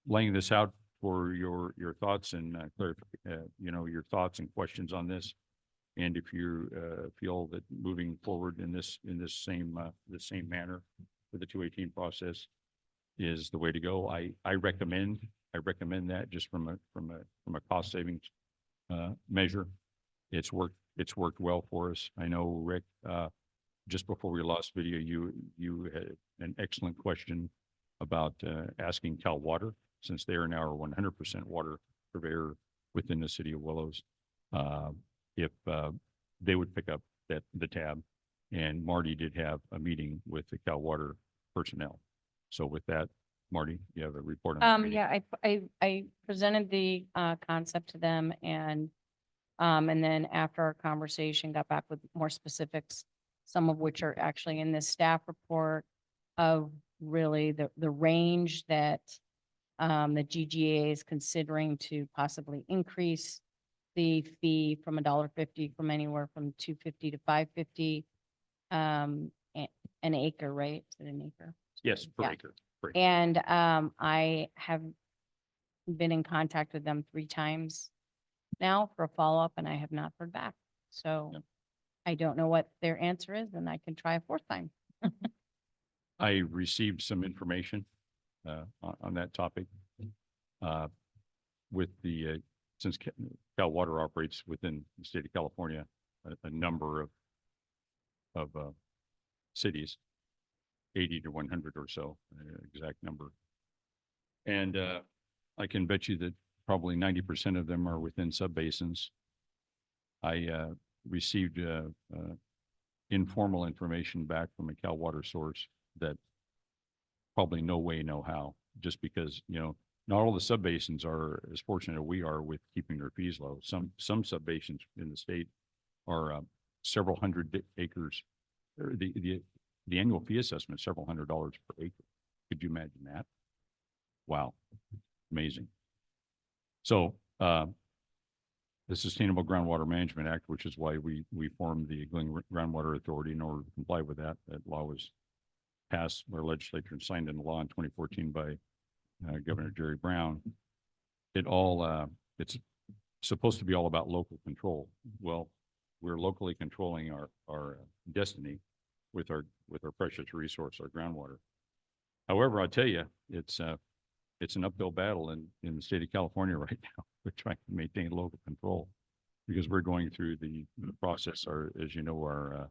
laying this out for your thoughts and your thoughts and questions on this. And if you feel that moving forward in this same manner for the 218 process is the way to go, I recommend that just from a cost savings measure. It's worked well for us. I know, Rick, just before we lost video, you had an excellent question about asking Cal Water, since they are now a 100% water purveyor within the city of Willows, if they would pick up the tab. And Marty did have a meeting with the Cal Water personnel. So with that, Marty, you have a report on that meeting? Yeah, I presented the concept to them, and then after our conversation, got back with more specifics, some of which are actually in this staff report of really the range that the GGA is considering to possibly increase the fee from $1.50 from anywhere from $2.50 to $5.50 an acre, right? Is it an acre? Yes, per Yeah. acre. And I have been in contact with them 3 times now for a follow-up, and I have not heard back. So Yep. I don't know what their answer is, and I can try a 4th time. I received some information on that topic with since Cal Water operates within the state of California, a number of cities, 80 to 100 or so, exact number. And I can bet you that probably 90% of them are within subbasins. I received informal information back from a Cal Water source that probably no way, no how, just because, not all the subbasins are as fortunate as we are with keeping their fees low. Some subbasins in the state are several hundred acres. The annual fee assessment is several $100s per acre. Could you imagine that? Wow, amazing. So the Sustainable Groundwater Management Act, which is why we formed the Glen Groundwater Authority in order to comply with that. That law was passed, our legislature signed into law in 2014 by Governor Jerry Brown, it's supposed to be all about local control. Well, we're locally controlling our destiny with our precious resource, our groundwater. However, I'll tell you, it's an uphill battle in the state of California right now. We're trying to maintain local control because we're going through the process, as you know,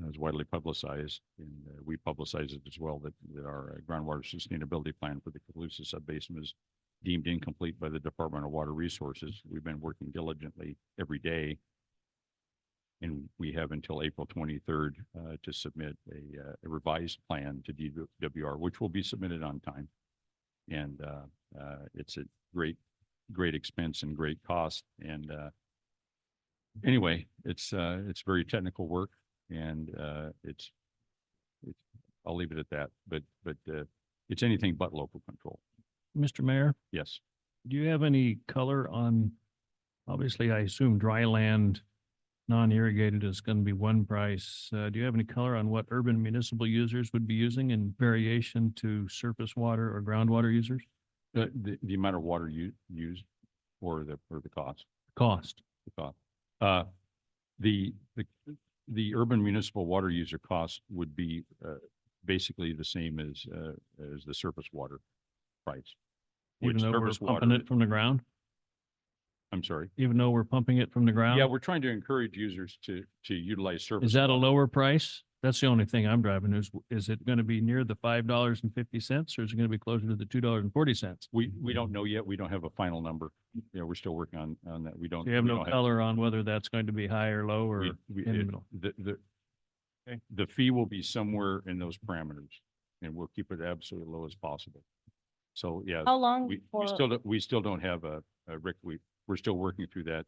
is widely publicized, and we publicize it as well, that our groundwater sustainability plan for the Calusa subbasin is deemed incomplete by the Department of Water Resources. We've been working diligently every day, and we have until April 23rd to submit a revised plan to DWR, which will be submitted on time. And it's a great expense and great cost. And anyway, it's very technical work, and I'll leave it at that. But it's anything but local control. Mr. Mayor, Yes. do you have any color on, obviously, I assume dry land, non-irrigated is going to be one price. Do you have any color on what urban municipal users would be using in variation to surface water or groundwater users? The amount of water used or the cost. Cost. The cost. The urban municipal water user cost would be basically the same as the surface water price. Even Which though we're surface pumping water- it from the ground? I'm sorry. Even though we're pumping it from the ground? Yeah, we're trying to encourage users to utilize surface. Is that a water. lower price? That's the only thing I'm driving is it going to be near the $5.50 or is it going to be closer to the $2.40? We don't know yet. We don't have a final number. You know, we're still working on that. We don't. So you have we no don't color on whether that's going to be high or low or we- in the it- middle? Okay. The fee will be somewhere in those parameters, and we'll keep it absolutely low as possible. So, yeah, How long we for, still don't have a Rick, we're still working through that.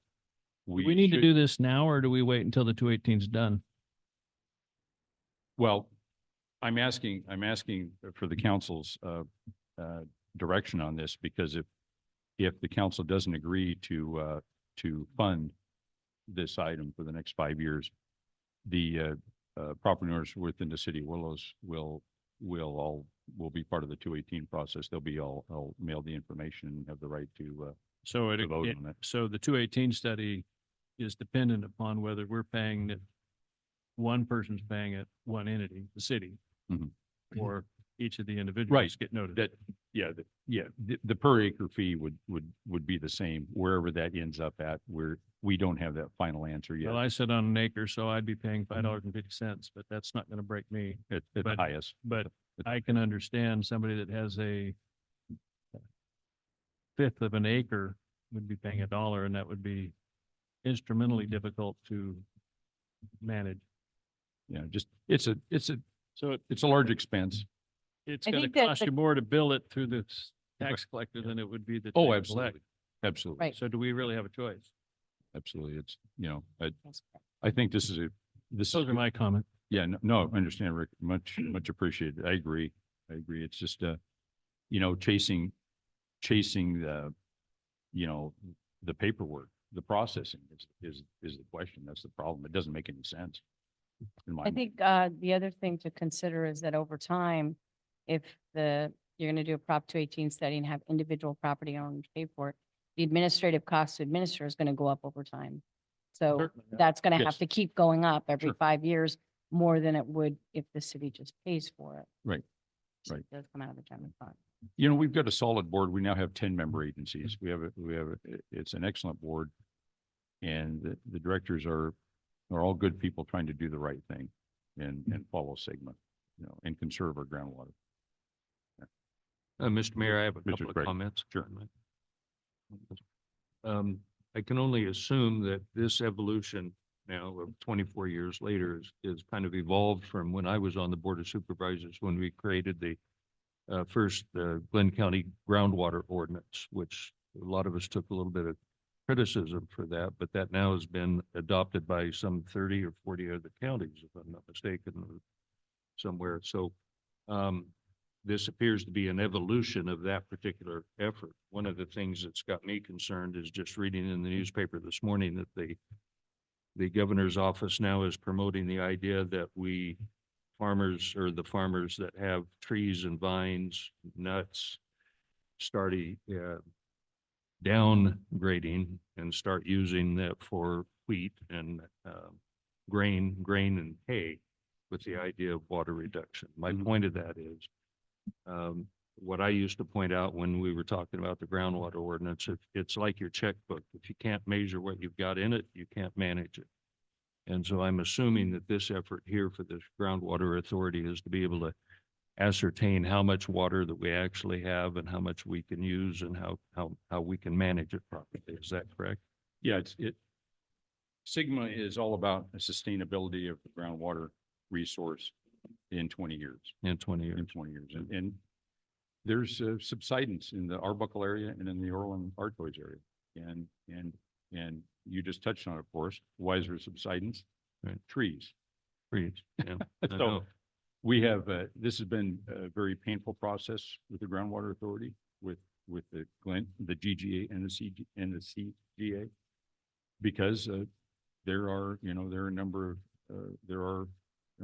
Do we need to should- do this now or do we wait until the 218 is done? Well, I'm asking for the council's direction on this, because if the council doesn't agree to fund this item for the next 5 years, the property owners within the city of Willows will be part of the 218 process. They'll be all mail the information and have the right to So to vote on it. so the 218 study is dependent upon whether we're paying it, one person's paying it, one entity, the city, Mhm. or each of the individuals Right. get noted. The per acre fee would be the same wherever that ends up at, where we don't have that final answer yet Well, I sit on an acre, so I'd be paying $5.50, but that's not going to break me. at the but- highest. But I can understand somebody that has a fifth of an acre would be paying $1, and that would be instrumentally difficult to manage. Yeah, just, it's a So it's a large expense. it's I going to think that cost the- you more to bill it through the tax collector than it would be the. Oh, tax absolutely. collector. Absolutely. Right. So do we really have a choice? Absolutely. It's, I think this is Those are my comments. yeah, no, I understand, Rick, much appreciated. I agree. It's just, chasing the paperwork, the processing is the question. That's the problem. It doesn't make any sense. In my I mind. think the other thing to consider is that over time, if you're going to do a Prop 218 study and have individual property owners pay for it, the administrative cost to administer is going to go up over time. So Certainly, yeah. that's going to Yes. have to keep going up every Sure. 5 years more than it would if the city just pays for it. Right. So Right. It does come out of the general fund. We've got a solid board. We now have 10 member agencies. It's an excellent board. And the directors are all good people trying to do the right thing and follow Sigma, and conserve our groundwater. Mr. Mayor, I have a Mr. couple of Craig. comments. Sure. I can only assume that this evolution now of 24 years later is kind of evolved from when I was on the Board of Supervisors, when we created the first Glenn County groundwater ordinance, which a lot of us took a little bit of criticism for that, but that now has been adopted by some 30 or 40 other counties, if I'm not mistaken, or somewhere. So this appears to be an evolution of that particular effort. One of the things that's got me concerned is just reading in the newspaper this morning that the governor's office now is promoting the idea that we farmers or the farmers that have trees and vines, nuts, starting downgrading and start using that for wheat and grain and hay with the idea of water reduction. My Mhm. point of that is what I used to point out when we were talking about the groundwater ordinance, it's like your checkbook. If you can't measure what you've got in it, you can't manage it. And so I'm assuming that this effort here for the groundwater authority is to be able to ascertain how much water that we actually have and how much we can use and how we can manage it properly. Is that correct? Yeah, Sigma is all about the sustainability of the groundwater resource in 20 years. In 20 years. In 20 years. And there's subsidence in the Arbuckle area and in the Orland Artois area. And you just touched on it, of course. Why is there subsidence? Right. Trees. Trees, yeah. I So know. we have, this has been a very painful process with the groundwater authority, with the the GGA and the CG and the CGA. Because there are a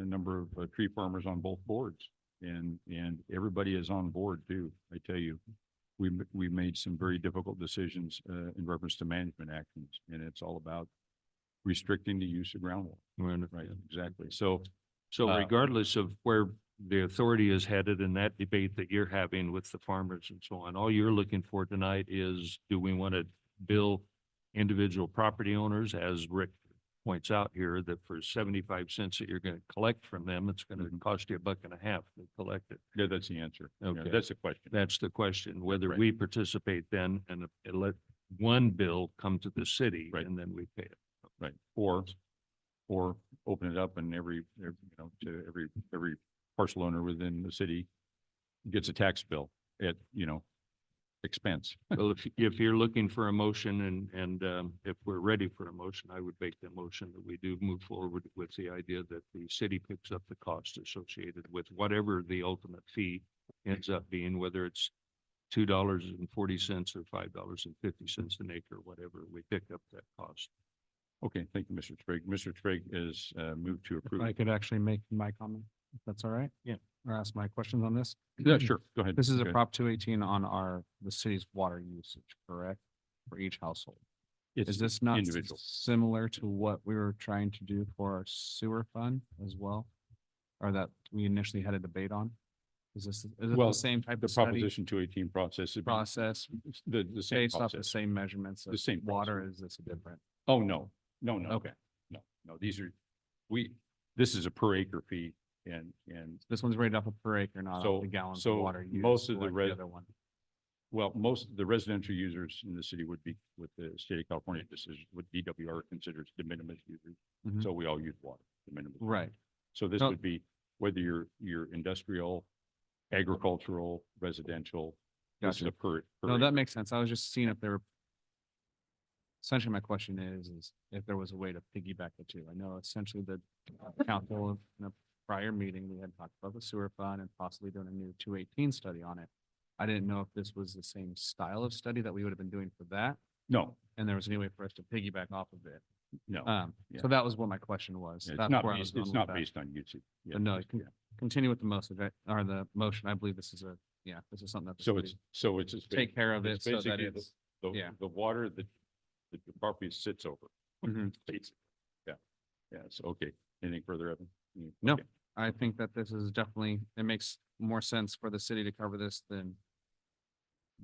number of tree farmers on both boards, and everybody is on board too. I tell you, we made some very difficult decisions in reference to management actions, and it's all about restricting the use of groundwater. Right, exactly. So So Uh, regardless of where the authority is headed in that debate that you're having with the farmers and so on, all you're looking for tonight is, do we want to bill individual property owners, as Rick points out here, that for 75 cents that you're going to collect from them, it's going to Mhm. cost you $1.50 to collect it. yeah, that's the answer. Yeah, Okay. that's the question. That's the question, whether right. we participate then and let one bill come to the city Right. and then we pay it. Right. Or open it up and to every parcel owner within the city gets a tax bill at, expense. Well, if you're looking for a motion and if we're ready for a motion, I would make the motion that we do move forward with the idea that the city picks up the cost associated with whatever the ultimate fee ends up being, whether it's $2.40 or $5.50 an acre, whatever, we pick up that cost. Okay, thank you, Mr. Trigg. Mr. Trigg is moved to If approve. I could actually make my comment, if that's all right? Yeah. Or ask my questions on this? Yeah, sure. Go ahead. This is a Okay. Prop 218 on the city's water usage, correct? For each household. It's Is this not individual. similar to what we were trying to do for our sewer fund as well? Or that we initially had a debate on? Is it Well, the same type The of study Proposition 218 process. would be process The same based off the process. same measurements of The same water? process. Is this a different? Oh, no. Okay. No, this is a per acre fee and This one's rated off of per acre, not So- off the gallons of so water used. most of the like res- other one. well, most of the residential users in the city would be, with the state of California decision, would DWR considers de minimis users. Mhm. So we all use water, de minimis. Right. So this No. would be whether you're industrial, agricultural, residential. This is Gotcha. a per. No, acre. that makes sense. I was just seeing if there were. Essentially, my question is if there was a way to piggyback the two. I know essentially the council in a prior meeting, we had talked about the sewer fund and possibly doing a new 218 study on it. I didn't know if this was the same style of study that we would have been doing for that, No, and there was any way for us to piggyback off of it. no. So that was what my question was. It's That's not where I was based, going it's with not that. based on usage. Yeah, But no, it's- you can continue with the motion, right? Or the motion. I believe this is this is something that the So city it's just. take care of it it's so that basically it's. yeah. The water that the property sits over. Mhm. Basically. Yeah, yeah, so, okay. Anything further, Evan? No. Okay. I think that this is definitely, it makes more sense for the city to cover this than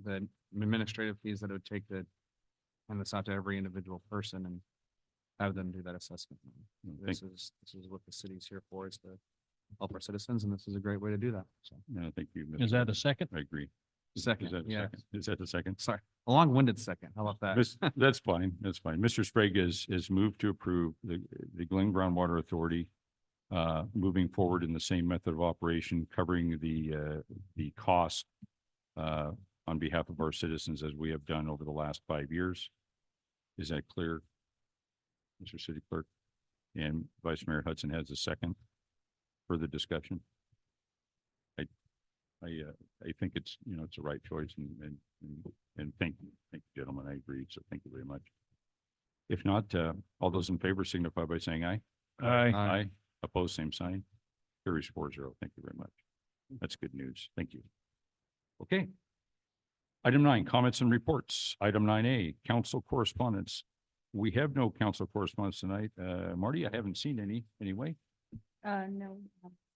the administrative fees that it would take to hand this out to every individual person and have them do that assessment. This is what the city's here for, is to help our citizens, and this is a great way to do that. So, No, thank you. Is Mr. that a second? I agree. Is second, that a yeah. second? Is that the second? Sorry, a long-winded second. How about that? That's fine. That's fine. Mr. Sprague is moved to approve the Glen Groundwater Authority moving forward in the same method of operation, covering the cost on behalf of our citizens as we have done over the last 5 years. Is that clear, Mr. City Clerk? And Vice Mayor Hudson has a second. Further discussion? I think it's, it's the right choice and thank you, gentlemen. I agree. So thank you very much. If not, all those in favor signify by saying aye. Aye. Aye. Opposed, same sign. Carries 4-0. Thank you very much. That's good news. Thank you. Okay. Item 9, comments and reports. Item 9A, council correspondence. We have no council correspondence tonight. Marty, I haven't seen any anyway. No.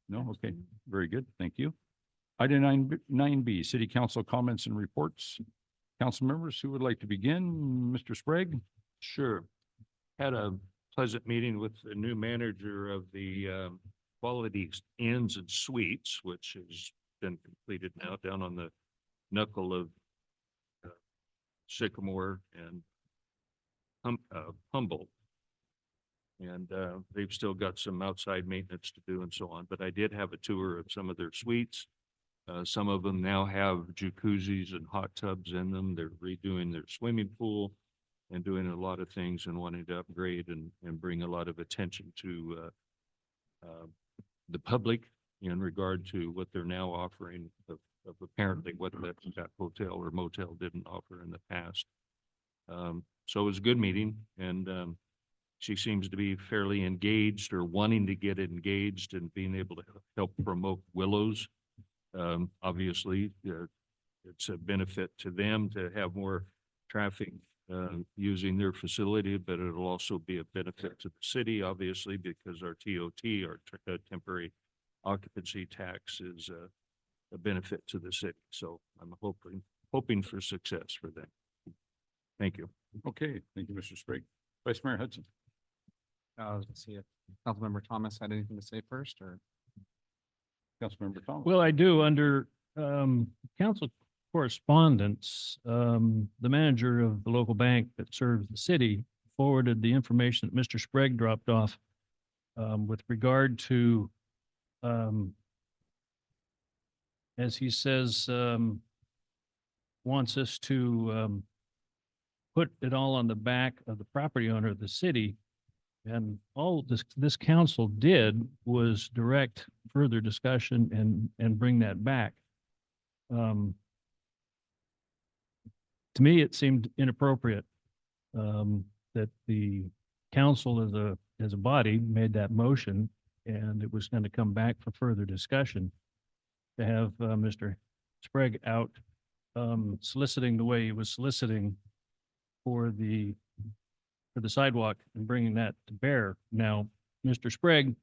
No? Okay, very good. Thank you. Item 9B, city council comments and reports. Council members, who would like to begin? Mr. Sprague? Sure. Had a pleasant meeting with the new manager of the Quality Inns and Suites, which has been completed now down on the knuckle of Sycamore and Humboldt. And they've still got some outside maintenance to do and so on, but I did have a tour of some of their suites. Some of them now have jacuzzis and hot tubs in them. They're redoing their swimming pool and doing a lot of things and wanting to upgrade and bring a lot of attention to the public in regard to what they're now offering of apparently what that hotel or motel didn't offer in the past. So it was a good meeting, and she seems to be fairly engaged or wanting to get engaged and being able to help promote Willows. Obviously, it's a benefit to them to have more traffic using their facility, but it'll also be a benefit to the city, obviously, because our TOT, our temporary occupancy tax, is a benefit to the city. So I'm hoping for success for them. Thank you. Okay, thank you, Mr. Sprague. Vice Mayor Hudson. Let's see if Councilmember Thomas had anything to say first, or? Councilmember Thomas. Well, I do under council correspondence. The manager of the local bank that serves the city forwarded the information that Mr. Sprague dropped off with regard to, as he says, wants us to put it all on the back of the property owner of the city. And all this council did was direct further discussion and bring that back. To me, it seemed inappropriate that the council as a body made that motion, and it was going to come back for further discussion. To have Mr. Sprague out soliciting the way he was soliciting for the sidewalk and bringing that to bear. Now, Mr. Sprague,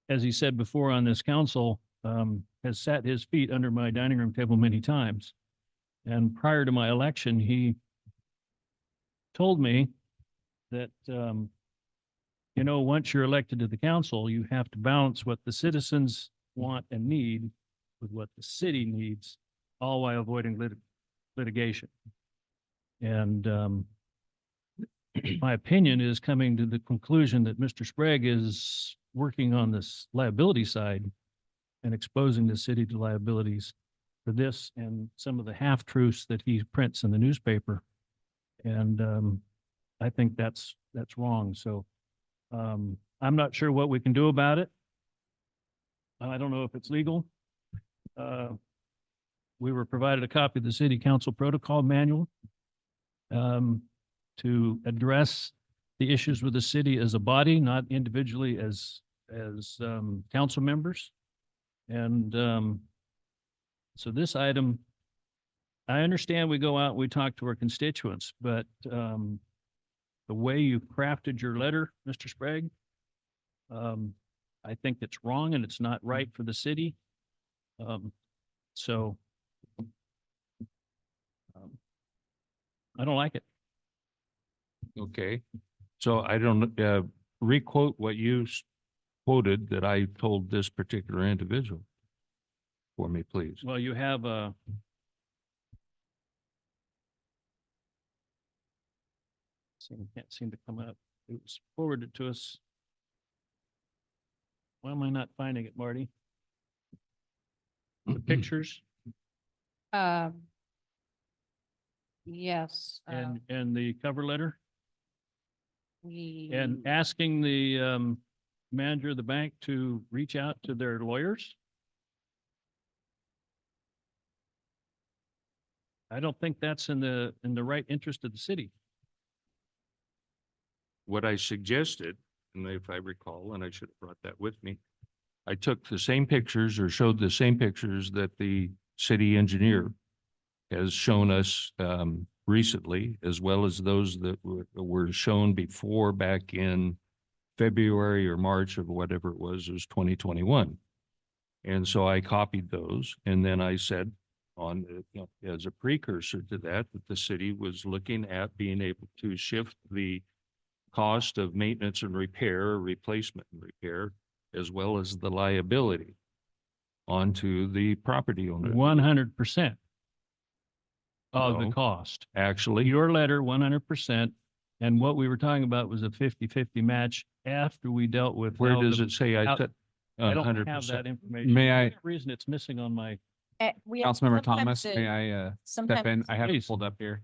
as he said before on this council, has sat his feet under my dining room table many times. And prior to my election, he told me that, once you're elected to the council, you have to balance what the citizens want and need with what the city needs, all while avoiding litigation. And my opinion is coming to the conclusion that Mr. Sprague is working on this liability side and exposing the city to liabilities for this and some of the half-truths that he prints in the newspaper. And I think that's wrong. So I'm not sure what we can do about it. I don't know if it's legal. We were provided a copy of the city council protocol manual to address the issues with the city as a body, not individually as council members. And so this item, I understand we go out, and we talk to our constituents, but the way you crafted your letter, Mr. Sprague, I think it's wrong and it's not right for the city. So I don't like it. Okay, so I don't, requote what you quoted that I told this particular individual for me, please. Well, you have a can't seem to come up. It was forwarded to us. Why am I not finding it, Marty? The pictures Yes. and the cover letter We. and asking the manager of the bank to reach out to their lawyers. I don't think that's in the right interest of the city. What I suggested, and if I recall, and I should have brought that with me, I took the same pictures or showed the same pictures that the city engineer has shown us recently, as well as those that were shown before back in February or March of whatever it was 2021. And so I copied those, and then I said on, as a precursor to that, that the city was looking at being able to shift the cost of maintenance and repair, replacement and repair, as well as the liability onto the property owner. 100% of the No. cost. Actually, Your letter, 100%. And what we were talking about was a 50-50 match after we dealt with. where how does the- it say I how- said I don't have 100%? that information. May For I- some reason it's missing on my, Councilmember Thomas, may I step in? sometimes- I have it Please. pulled up here.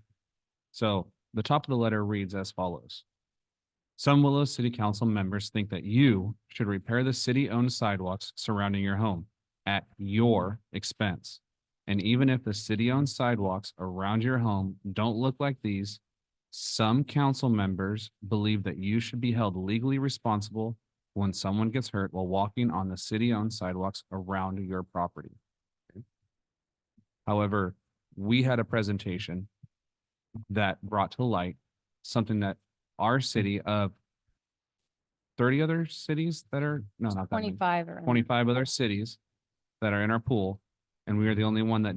So the top of the letter reads as follows. Some Willow City Council members think that you should repair the city-owned sidewalks surrounding your home at your expense. And even if the city-owned sidewalks around your home don't look like these, some council members believe that you should be held legally responsible when someone gets hurt while walking on the city-owned sidewalks around your property. However, we had a presentation that brought to light something that our city of 30 other cities that are, no, not that many, 25 or. 25 other cities that are in our pool. And we are the only one that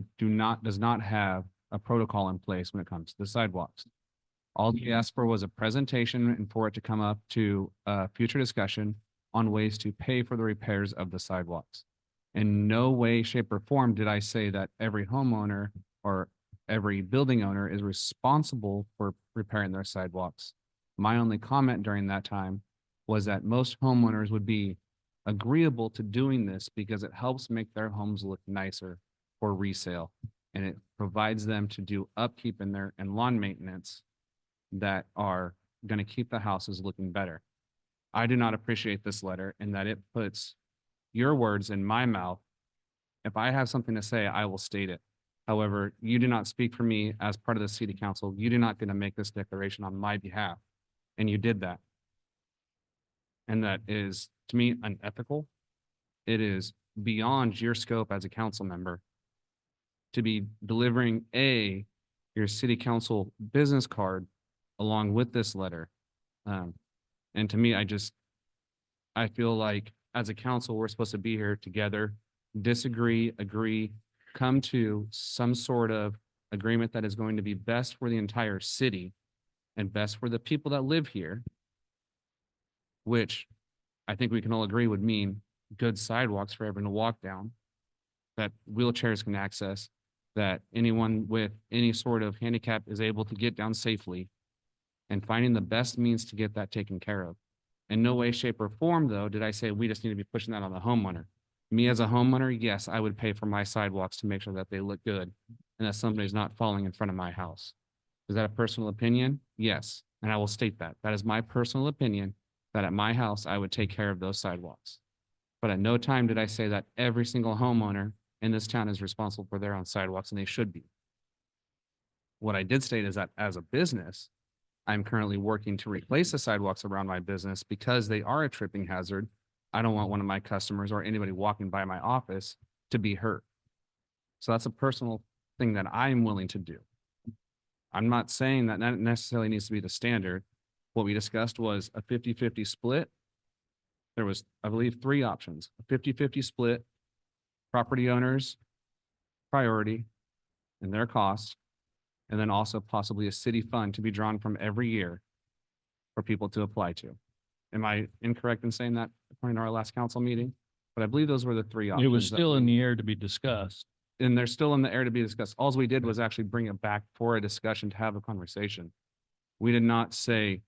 does not have a protocol in place when it comes to the sidewalks. All we asked for was a presentation and for it to come up to a future discussion on ways to pay for the repairs of the sidewalks. In no way, shape, or form did I say that every homeowner or every building owner is responsible for repairing their sidewalks. My only comment during that time was that most homeowners would be agreeable to doing this because it helps make their homes look nicer for resale. And it provides them to do upkeep in their and lawn maintenance that are going to keep the houses looking better. I do not appreciate this letter in that it puts your words in my mouth. If I have something to say, I will state it. However, you do not speak for me as part of the city council. You do not get to make this declaration on my behalf. And you did that. And that is, to me, unethical. It is beyond your scope as a council member to be delivering your city council business card along with this letter. And to me, I feel like as a council, we're supposed to be here together, disagree, agree, come to some sort of agreement that is going to be best for the entire city and best for the people that live here, which I think we can all agree would mean good sidewalks for everyone to walk down, that wheelchairs can access, that anyone with any sort of handicap is able to get down safely, and finding the best means to get that taken care of. In no way, shape, or form, though, did I say we just need to be pushing that on the homeowner. Me as a homeowner, yes, I would pay for my sidewalks to make sure that they look good and that somebody's not falling in front of my house. Is that a personal opinion? Yes, and I will state that. That is my personal opinion, that at my house, I would take care of those sidewalks. But at no time did I say that every single homeowner in this town is responsible for their own sidewalks, and they should be. What I did state is that as a business, I'm currently working to replace the sidewalks around my business because they are a tripping hazard. I don't want one of my customers or anybody walking by my office to be hurt. So that's a personal thing that I'm willing to do. I'm not saying that necessarily needs to be the standard. What we discussed was a 50-50 split. There was, I believe, 3 options: a 50-50 split, property owners priority and their cost, and then also possibly a city fund to be drawn from every year for people to apply to. Am I incorrect in saying that according to our last council meeting? But I believe those were the 3 options. it was that still we- in the air to be discussed. And they're still in the air to be discussed. All we did was actually bring it back for a discussion to have a conversation. We did not say,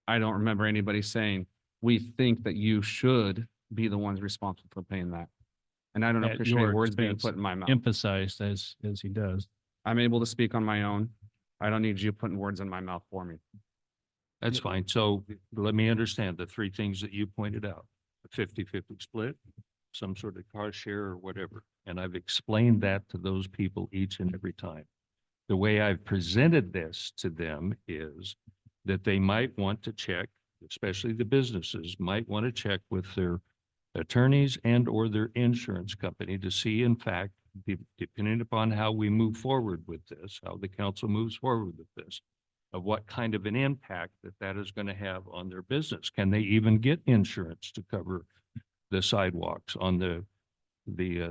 I don't remember anybody saying, we think that you should be the ones responsible for paying that. And I don't At appreciate your words being expense. put in my mouth. Emphasized as he does. I'm able to speak on my own. I don't need you putting words in my mouth for me. That's fine. So let me understand the 3 things that you pointed out: a 50-50 split, some sort of car share or whatever. And I've explained that to those people each and every time. The way I've presented this to them is that they might want to check, especially the businesses might want to check with their attorneys and or their insurance company to see, in fact, depending upon how we move forward with this, how the council moves forward with this, of what kind of an impact that is going to have on their business. Can they even get insurance to cover the sidewalks on the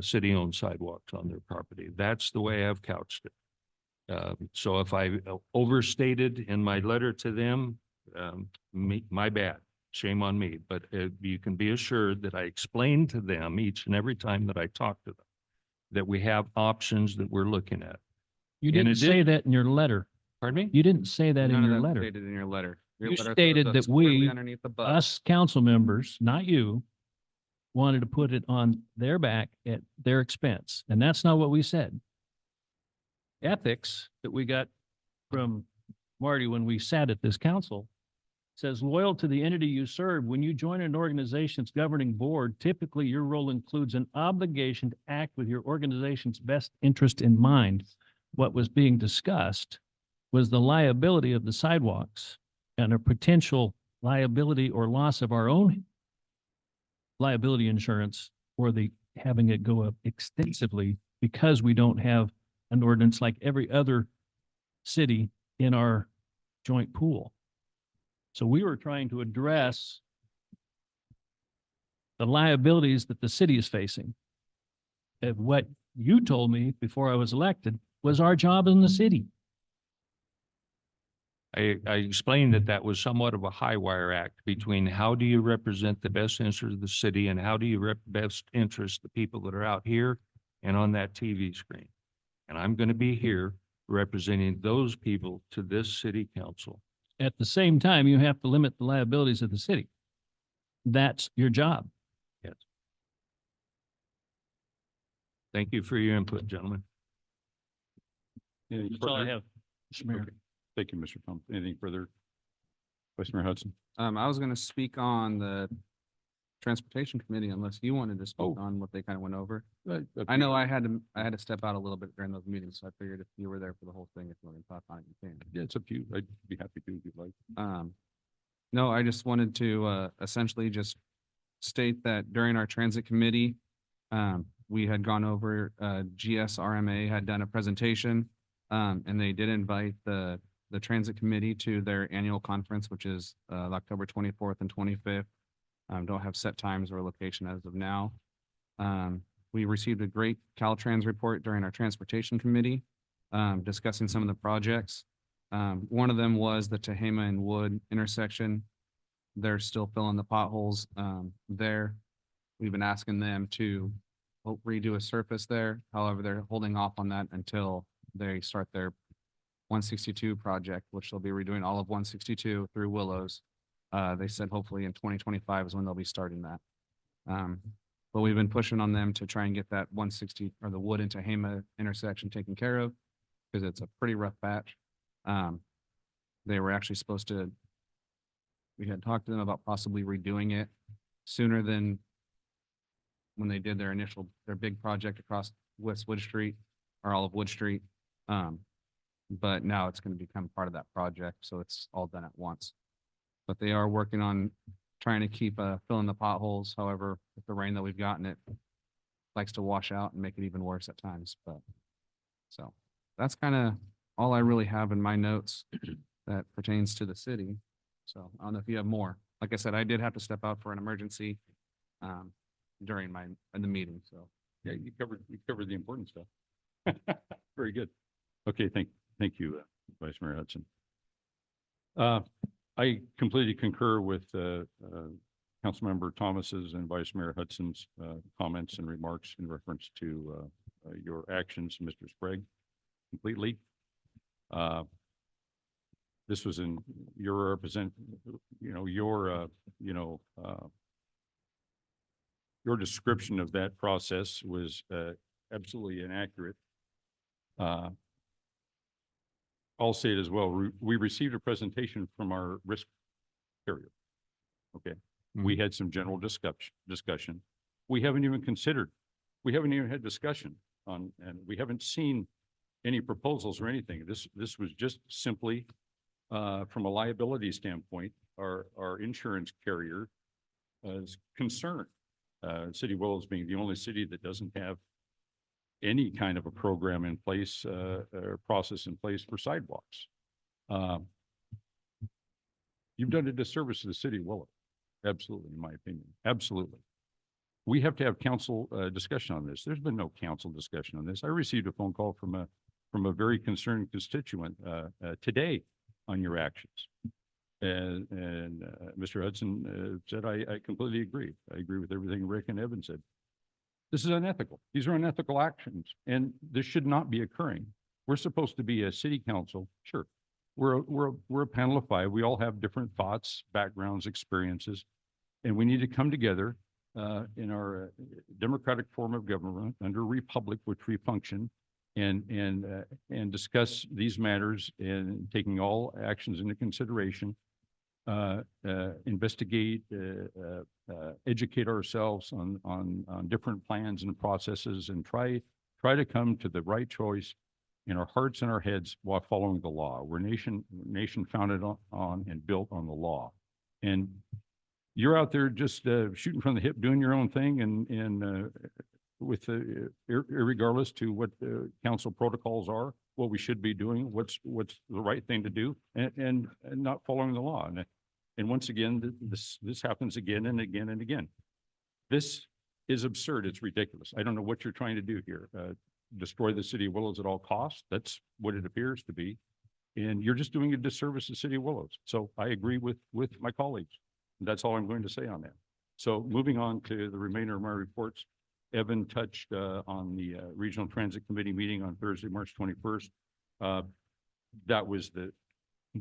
city-owned sidewalks on their property? That's the way I've couched it. So if I overstated in my letter to them, my bad, shame on me. But you can be assured that I explain to them each and every time that I talk to them that we have options that we're looking at. You In didn't say addition- that in your letter. Pardon me? You didn't say that None in of your that's letter. stated in your letter. Your You letter throws stated us that squarely we, underneath the bus. us council members, not you, wanted to put it on their back at their expense. And that's not what we said. Ethics that we got from Marty when we sat at this council says loyal to the entity you serve. When you join an organization's governing board, typically your role includes an obligation to act with your organization's best interest in mind. What was being discussed was the liability of the sidewalks and a potential liability or loss of our own liability insurance or the having it go up extensively because we don't have an ordinance like every other city in our joint pool. So we were trying to address the liabilities that the city is facing. And what you told me before I was elected was our job in the city. I explained that that was somewhat of a high wire act between how do you represent the best interest of the city and how do you best interest the people that are out here and on that TV screen. And I'm going to be here representing those people to this city council. At the same time, you have to limit the liabilities of the city. That's your job. Thank you for your input, gentlemen. Anything That's all I further? have, Mr. Mayor. Okay. Thank you, Mr. Thompson. Anything further? Vice Mayor Hudson? I was gonna speak on the transportation committee unless you wanted to speak Oh. on what they kind of went over. Up I to know you. I had to step out a little bit during those meetings, so I figured if you were there for the whole thing, if you want to talk on it, you can. Yeah, it's up to you. I'd be happy to if you'd like. No, I just wanted to essentially just state that during our transit committee, we had gone over, GSRMA had done a presentation, and they did invite the transit committee to their annual conference, which is October 24th and 25th. Don't have set times or location as of now. We received a great Caltrans report during our transportation committee, discussing some of the projects. One of them was the Tehama and Wood intersection. They're still filling the potholes there. We've been asking them to redo a surface there. However, they're holding off on that until they start their 162 project, which they'll be redoing all of 162 through Willows. They said hopefully in 2025 is when they'll be starting that. But we've been pushing on them to try and get that 160 or the Wood and Tehama intersection taken care of because it's a pretty rough patch. They were actually supposed to, we had talked to them about possibly redoing it sooner than when they did their big project across West Wood Street or all of Wood Street. But now it's going to become part of that project, so it's all done at once. But they are working on trying to keep filling the potholes. However, with the rain that we've gotten, it likes to wash out and make it even worse at times. But so that's kind of all I really have in my notes that pertains to the city. So I don't know if you have more. Like I said, I did have to step out for an emergency during the meeting. So Yeah, you covered the important stuff. Very good. Okay, thank you, Vice Mayor Hudson. I completely concur with Councilmember Thomas's and Vice Mayor Hudson's comments and remarks in reference to your actions, Mr. Sprague, completely. This was in your your description of that process was absolutely inaccurate. I'll say it as well. We received a presentation from our risk carrier. Okay, we had some general discussion. We haven't even had discussion on, and we haven't seen any proposals or anything. This was just simply from a liability standpoint, our insurance carrier is concerned City of Willows being the only city that doesn't have any kind of a program in place, or process in place for sidewalks. You've done a disservice to the city of Willow. Absolutely, in my opinion. Absolutely. We have to have council, discussion on this. There's been no council discussion on this. I received a phone call from a very concerned constituent, today on your actions. And Mr. Hudson, said, I completely agree. I agree with everything Rick and Evan said. This is unethical. These are unethical actions, and this should not be occurring. We're supposed to be a city council. Sure. We're a panel of five. We all have different thoughts, backgrounds, experiences, and we need to come together in our democratic form of government under republic, which we function, and discuss these matters and taking all actions into consideration. Investigate, educate ourselves on different plans and processes, and try to come to the right choice in our hearts and our heads while following the law. We're nation founded on and built on the law. And you're out there just shooting from the hip, doing your own thing, and with irregardless to what the council protocols are, what we should be doing, what's the right thing to do, and not following the law. And once again, this happens again and again and again. This is absurd. It's ridiculous. I don't know what you're trying to do here. Destroy the city of Willows at all costs. That's what it appears to be. And you're just doing a disservice to the city of Willows. So I agree with my colleagues. That's all I'm going to say on that. So moving on to the remainder of my reports, Evan touched on the Regional Transit Committee meeting on Thursday, March 21st. That was the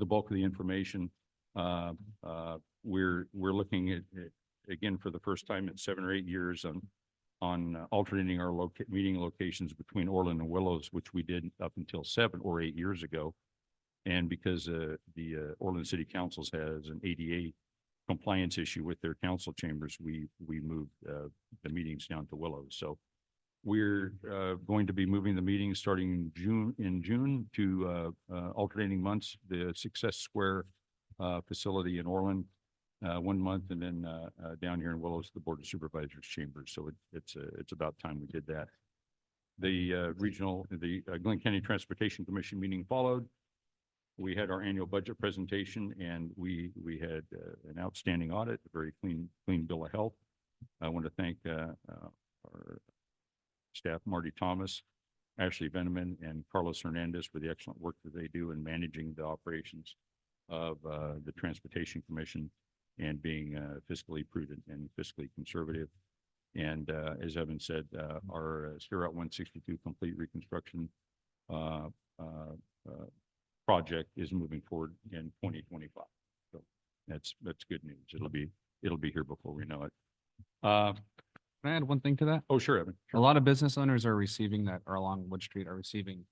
bulk of the information. We're looking at, again, for the first time in 7 or 8 years on alternating our meeting locations between Orland and Willows, which we did up until 7 or 8 years ago. And because the Orland City Councils has an ADA compliance issue with their council chambers, we moved the meetings down to Willows. So we're going to be moving the meetings starting in June to alternating months, the Success Square facility in Orland 1 month, and then down here in Willows, the Board of Supervisors chambers. So it's about time we did that. The Glenn County Transportation Commission meeting followed. We had our annual budget presentation, and we had an outstanding audit, a very clean bill of health. I want to thank our staff, Marty Thomas, Ashley Veneman, and Carlos Hernandez for the excellent work that they do in managing the operations of the Transportation Commission and being fiscally prudent and fiscally conservative. And as Evan said, our State Route 162 complete reconstruction project is moving forward in 2025. So that's good news. It'll be here before we know it. Can I add one thing to that? Oh, sure, Evan. A lot of business owners are receiving that, or along Wood Street are receiving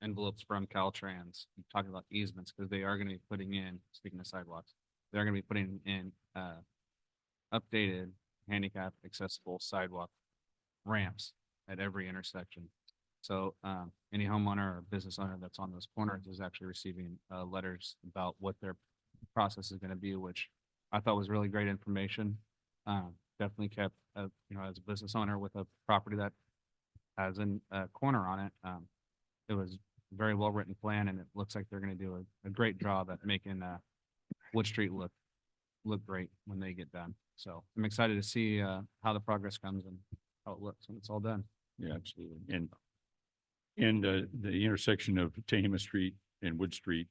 envelopes from Caltrans, talking about easements, because they are going to be putting in, speaking of sidewalks, they're going to be putting in updated handicap accessible sidewalk ramps at every intersection. So any homeowner or business owner that's on those corners is actually receiving letters about what their process is going to be, which I thought was really great information. Definitely kept, as a business owner with a property that has a corner on it, it was a very well written plan, and it looks like they're going to do a great job at making Wood Street look great when they get done. So I'm excited to see how the progress comes and how it looks when it's all done. Yeah, absolutely. And the intersection of Tehama Street and Wood Street,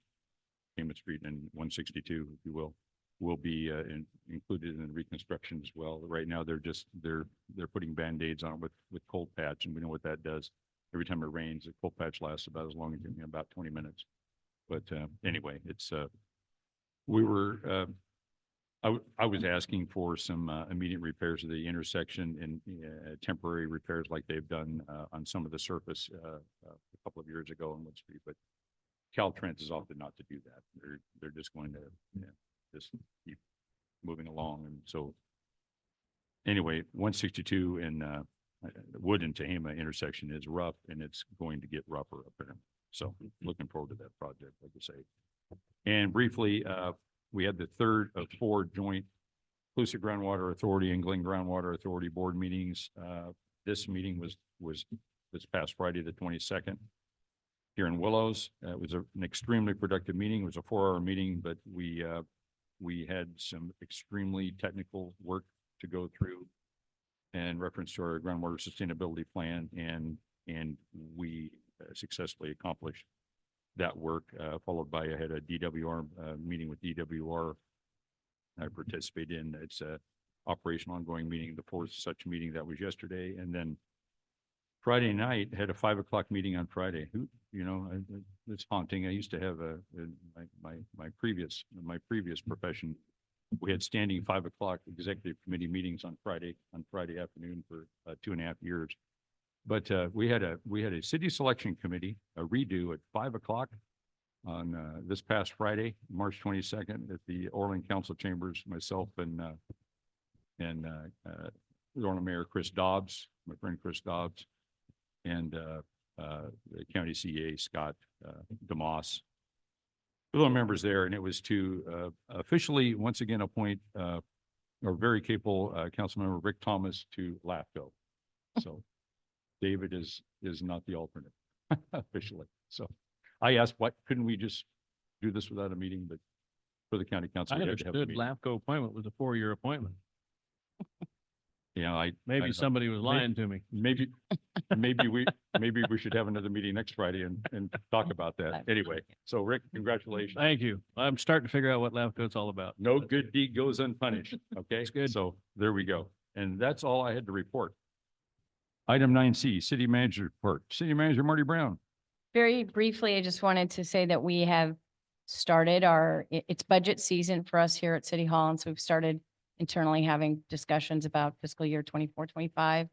Tehama Street and 162, if you will be included in the reconstruction as well. Right now, they're putting Band-Aids on it with cold patch, and we know what that does. Every time it rains, the cold patch lasts about as long as, about 20 minutes. But anyway, it's I was asking for some immediate repairs of the intersection and temporary repairs like they've done on some of the surface a couple of years ago on Wood Street, but Caltrans has opted not to do that. They're just going to just keep moving along. And so anyway, 162 and Wood and Tehama intersection is rough, and it's going to get rougher up there. So looking forward to that project, like I say. And briefly, we had the third of 4 joint Inclusive Groundwater Authority and Glen Groundwater Authority Board meetings. This meeting was this past Friday, the 22nd. Here in Willows. It was an extremely productive meeting. It was a 4-hour meeting, but we had some extremely technical work to go through in reference to our groundwater sustainability plan, and we successfully accomplished that work, followed by I had a DWR meeting with DWR. I participated in. It's a operational ongoing meeting, the fourth such meeting that was yesterday, and then Friday night had a 5 o'clock meeting on Friday. It's haunting. I used to have my previous profession. We had standing 5 o'clock executive committee meetings on Friday afternoon for 2.5 years. But we had a city selection committee, a redo at 5 o'clock on this past Friday, March 22nd, at the Orland Council Chambers. Myself and Orland Mayor Chris Dobbs, my friend Chris Dobbs, and the county CA Scott DeMoss. Little members there, and it was to officially once again appoint our very capable Councilmember Rick Thomas to LAFCO. So David is not the alternate officially. So I asked, what couldn't we just do this without a meeting? But for the county council, I we had to have a understood meeting. LAFCO appointment was a 4-year appointment. I Maybe somebody was lying to me. maybe we should have another meeting next Friday and talk about that. Anyway, so Rick, congratulations. Thank you. I'm starting to figure out what LAFCO's all about. No good deed goes unpunished. Okay. That's good. So there we go. And that's all I had to report. Item 9C, City Manager report. City Manager Marty Brown. Very briefly, I just wanted to say that we have started it's budget season for us here at City Hall. And so we've started internally having discussions about fiscal year 24-25.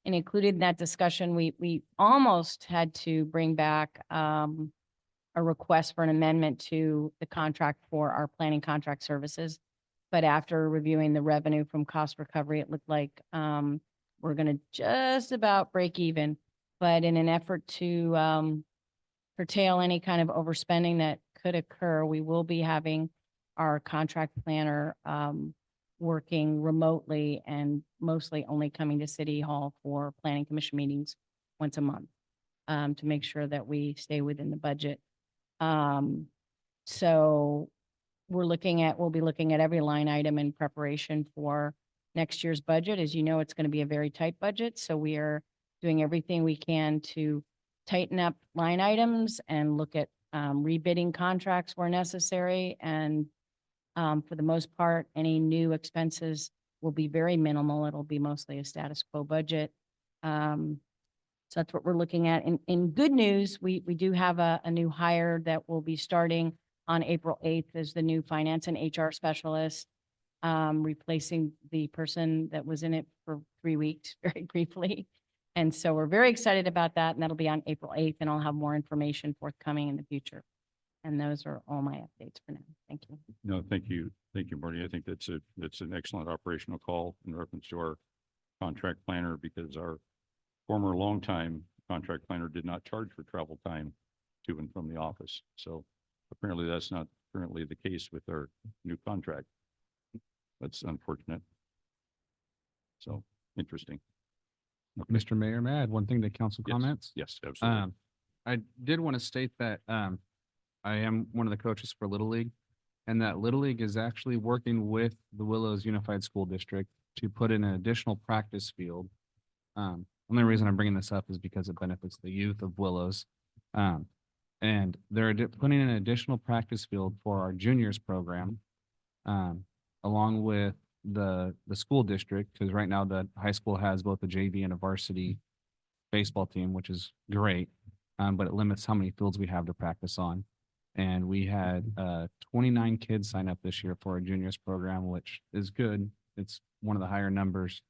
And included in that discussion, we almost had to bring back a request for an amendment to the contract for our planning contract services. But after reviewing the revenue from cost recovery, it looked like we're going to just about break even. But in an effort to curtail any kind of overspending that could occur, we will be having our contract planner working remotely and mostly only coming to City Hall for planning commission meetings once a month to make sure that we stay within the budget. So we'll be looking at every line item in preparation for next year's budget. As you know, it's going to be a very tight budget. So we are doing everything we can to tighten up line items and look at rebidding contracts where necessary. And for the most part, any new expenses will be very minimal. It'll be mostly a status quo budget. So that's what we're looking at. In good news, we do have a new hire that will be starting on April 8th as the new finance and HR specialist, replacing the person that was in it for 3 weeks, very briefly. And so we're very excited about that, and that'll be on April 8th, and I'll have more information forthcoming in the future. And those are all my updates for now. Thank you. No, thank you. Thank you, Marty. I think that's an excellent operational call in reference to our contract planner, because our former longtime contract planner did not charge for travel time to and from the office. So apparently that's not currently the case with our new contract. That's unfortunate. So interesting. Okay. Mr. Mayor, may I add one thing to council Yes. comments? Yes, absolutely. I did want to state that I am one of the coaches for Little League, and that Little League is actually working with the Willows Unified School District to put in an additional practice field. Only reason I'm bringing this up is because it benefits the youth of Willows. And they're putting in an additional practice field for our juniors program, along with the school district, because right now the high school has both a JV and a varsity baseball team, which is great. But it limits how many fields we have to practice on. And we had 29 kids sign up this year for our juniors program, which is good. It's one of the higher numbers.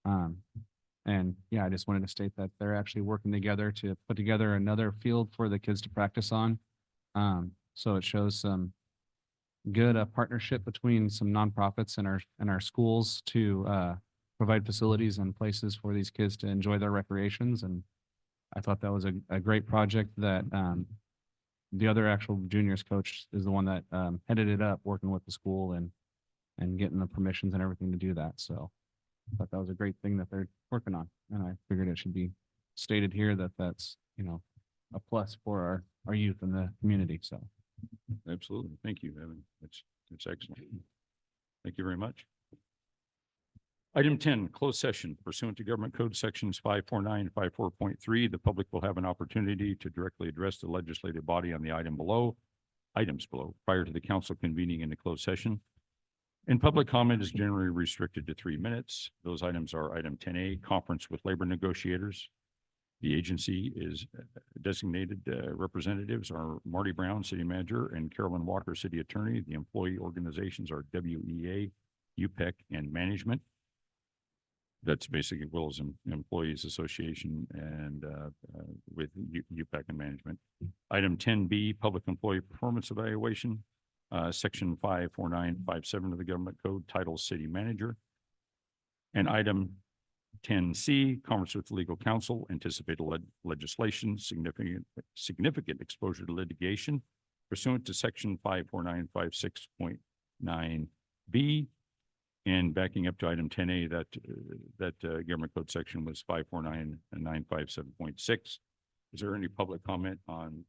And yeah, I just wanted to state that they're actually working together to put together another field for the kids to practice on. So it shows some good partnership between some nonprofits and our schools to provide facilities and places for these kids to enjoy their recreations. And I thought that was a great project that the other actual juniors coach is the one that headed it up, working with the school, and and getting the permissions and everything to do that. So I thought that was a great thing that they're working on. And I figured it should be stated here that that's, a plus for our youth in the community. So Absolutely. Thank you, Evan. That's excellent. Thank you very much. Item 10, closed session pursuant to Government Code Sections 549 and 54.3. The public will have an opportunity to directly address the legislative body on the items below, prior to the council convening in the closed session. And public comment is generally restricted to 3 minutes. Those items are item 10A, conference with labor negotiators. The agency is designated representatives are Marty Brown, city manager, and Carolyn Walker, city attorney. The employee organizations are WEA, UPEC, and management. That's basically Willows Employees Association and with UPEC and management. Item 10B, public employee performance evaluation, section 54957 of the government code, title city manager. And item 10C, conference with legal counsel, anticipated legislation, significant exposure to litigation pursuant to section 54956.9B. And backing up to item 10A, that government code section was 549 and 957.6. Is there any public comment on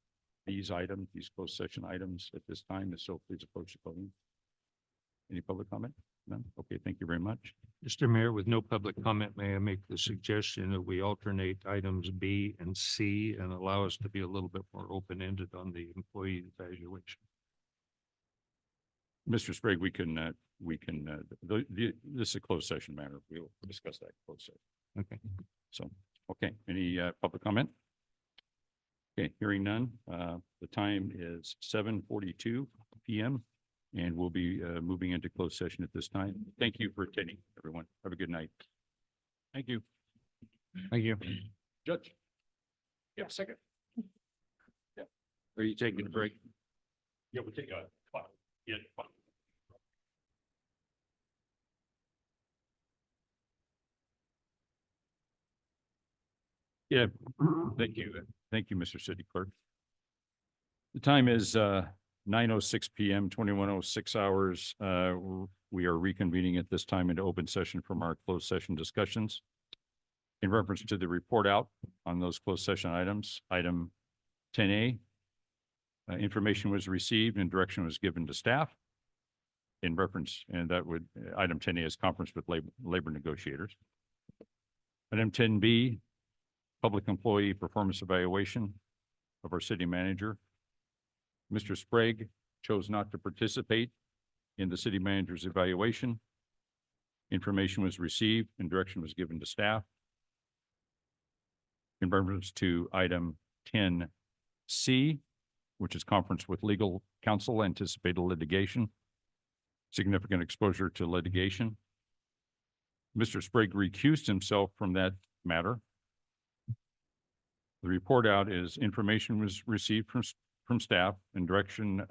these items, these closed session items at this time? If so, please approach the podium. Any public comment? None? Okay, thank you very much. Mr. Mayor, with no public comment, may I make the suggestion that we alternate items B and C and allow us to be a little bit more open-ended on the employee evaluation? Mr. Sprague, this is a closed session matter. We'll discuss that closed session. okay. So, okay, any public comment? Okay, hearing none. The time is 7:42 PM and we'll be moving into closed session at this time. Thank you for attending, everyone. Have a good night. Thank you. Thank you. Judge. Yeah, second. Are you taking a break? Yeah, we'll take a five. Yeah, fine. Yeah, thank you. Thank you, Mr. City Clerk. The time is 9:06 PM, 21:06 hours. We are reconvening at this time into open session from our closed session discussions. In reference to the report out on those closed session items, item 10A, information was received and direction was given to staff in reference, and that would, item 10A is conference with labor negotiators. Item 10B, public employee performance evaluation of our city manager. Mr. Sprague chose not to participate in the city manager's evaluation. Information was received and direction was given to staff. In reference to item 10C, which is conference with legal counsel, anticipated litigation, significant exposure to litigation. Mr. Sprague recused himself from that matter. The report out is information was received from staff and direction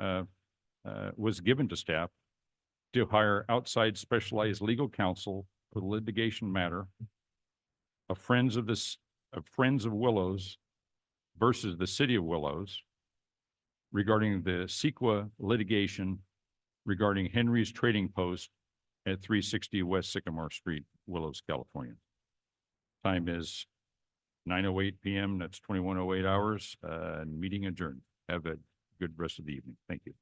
was given to staff to hire outside specialized legal counsel for the litigation matter of Friends of Willows versus the City of Willows regarding the CEQA litigation regarding Henry's Trading Post at 360 West Sycamore Street, Willows, California. Time is 9:08 PM. That's 21:08 hours. Meeting adjourned. Have a good rest of the evening. Thank you.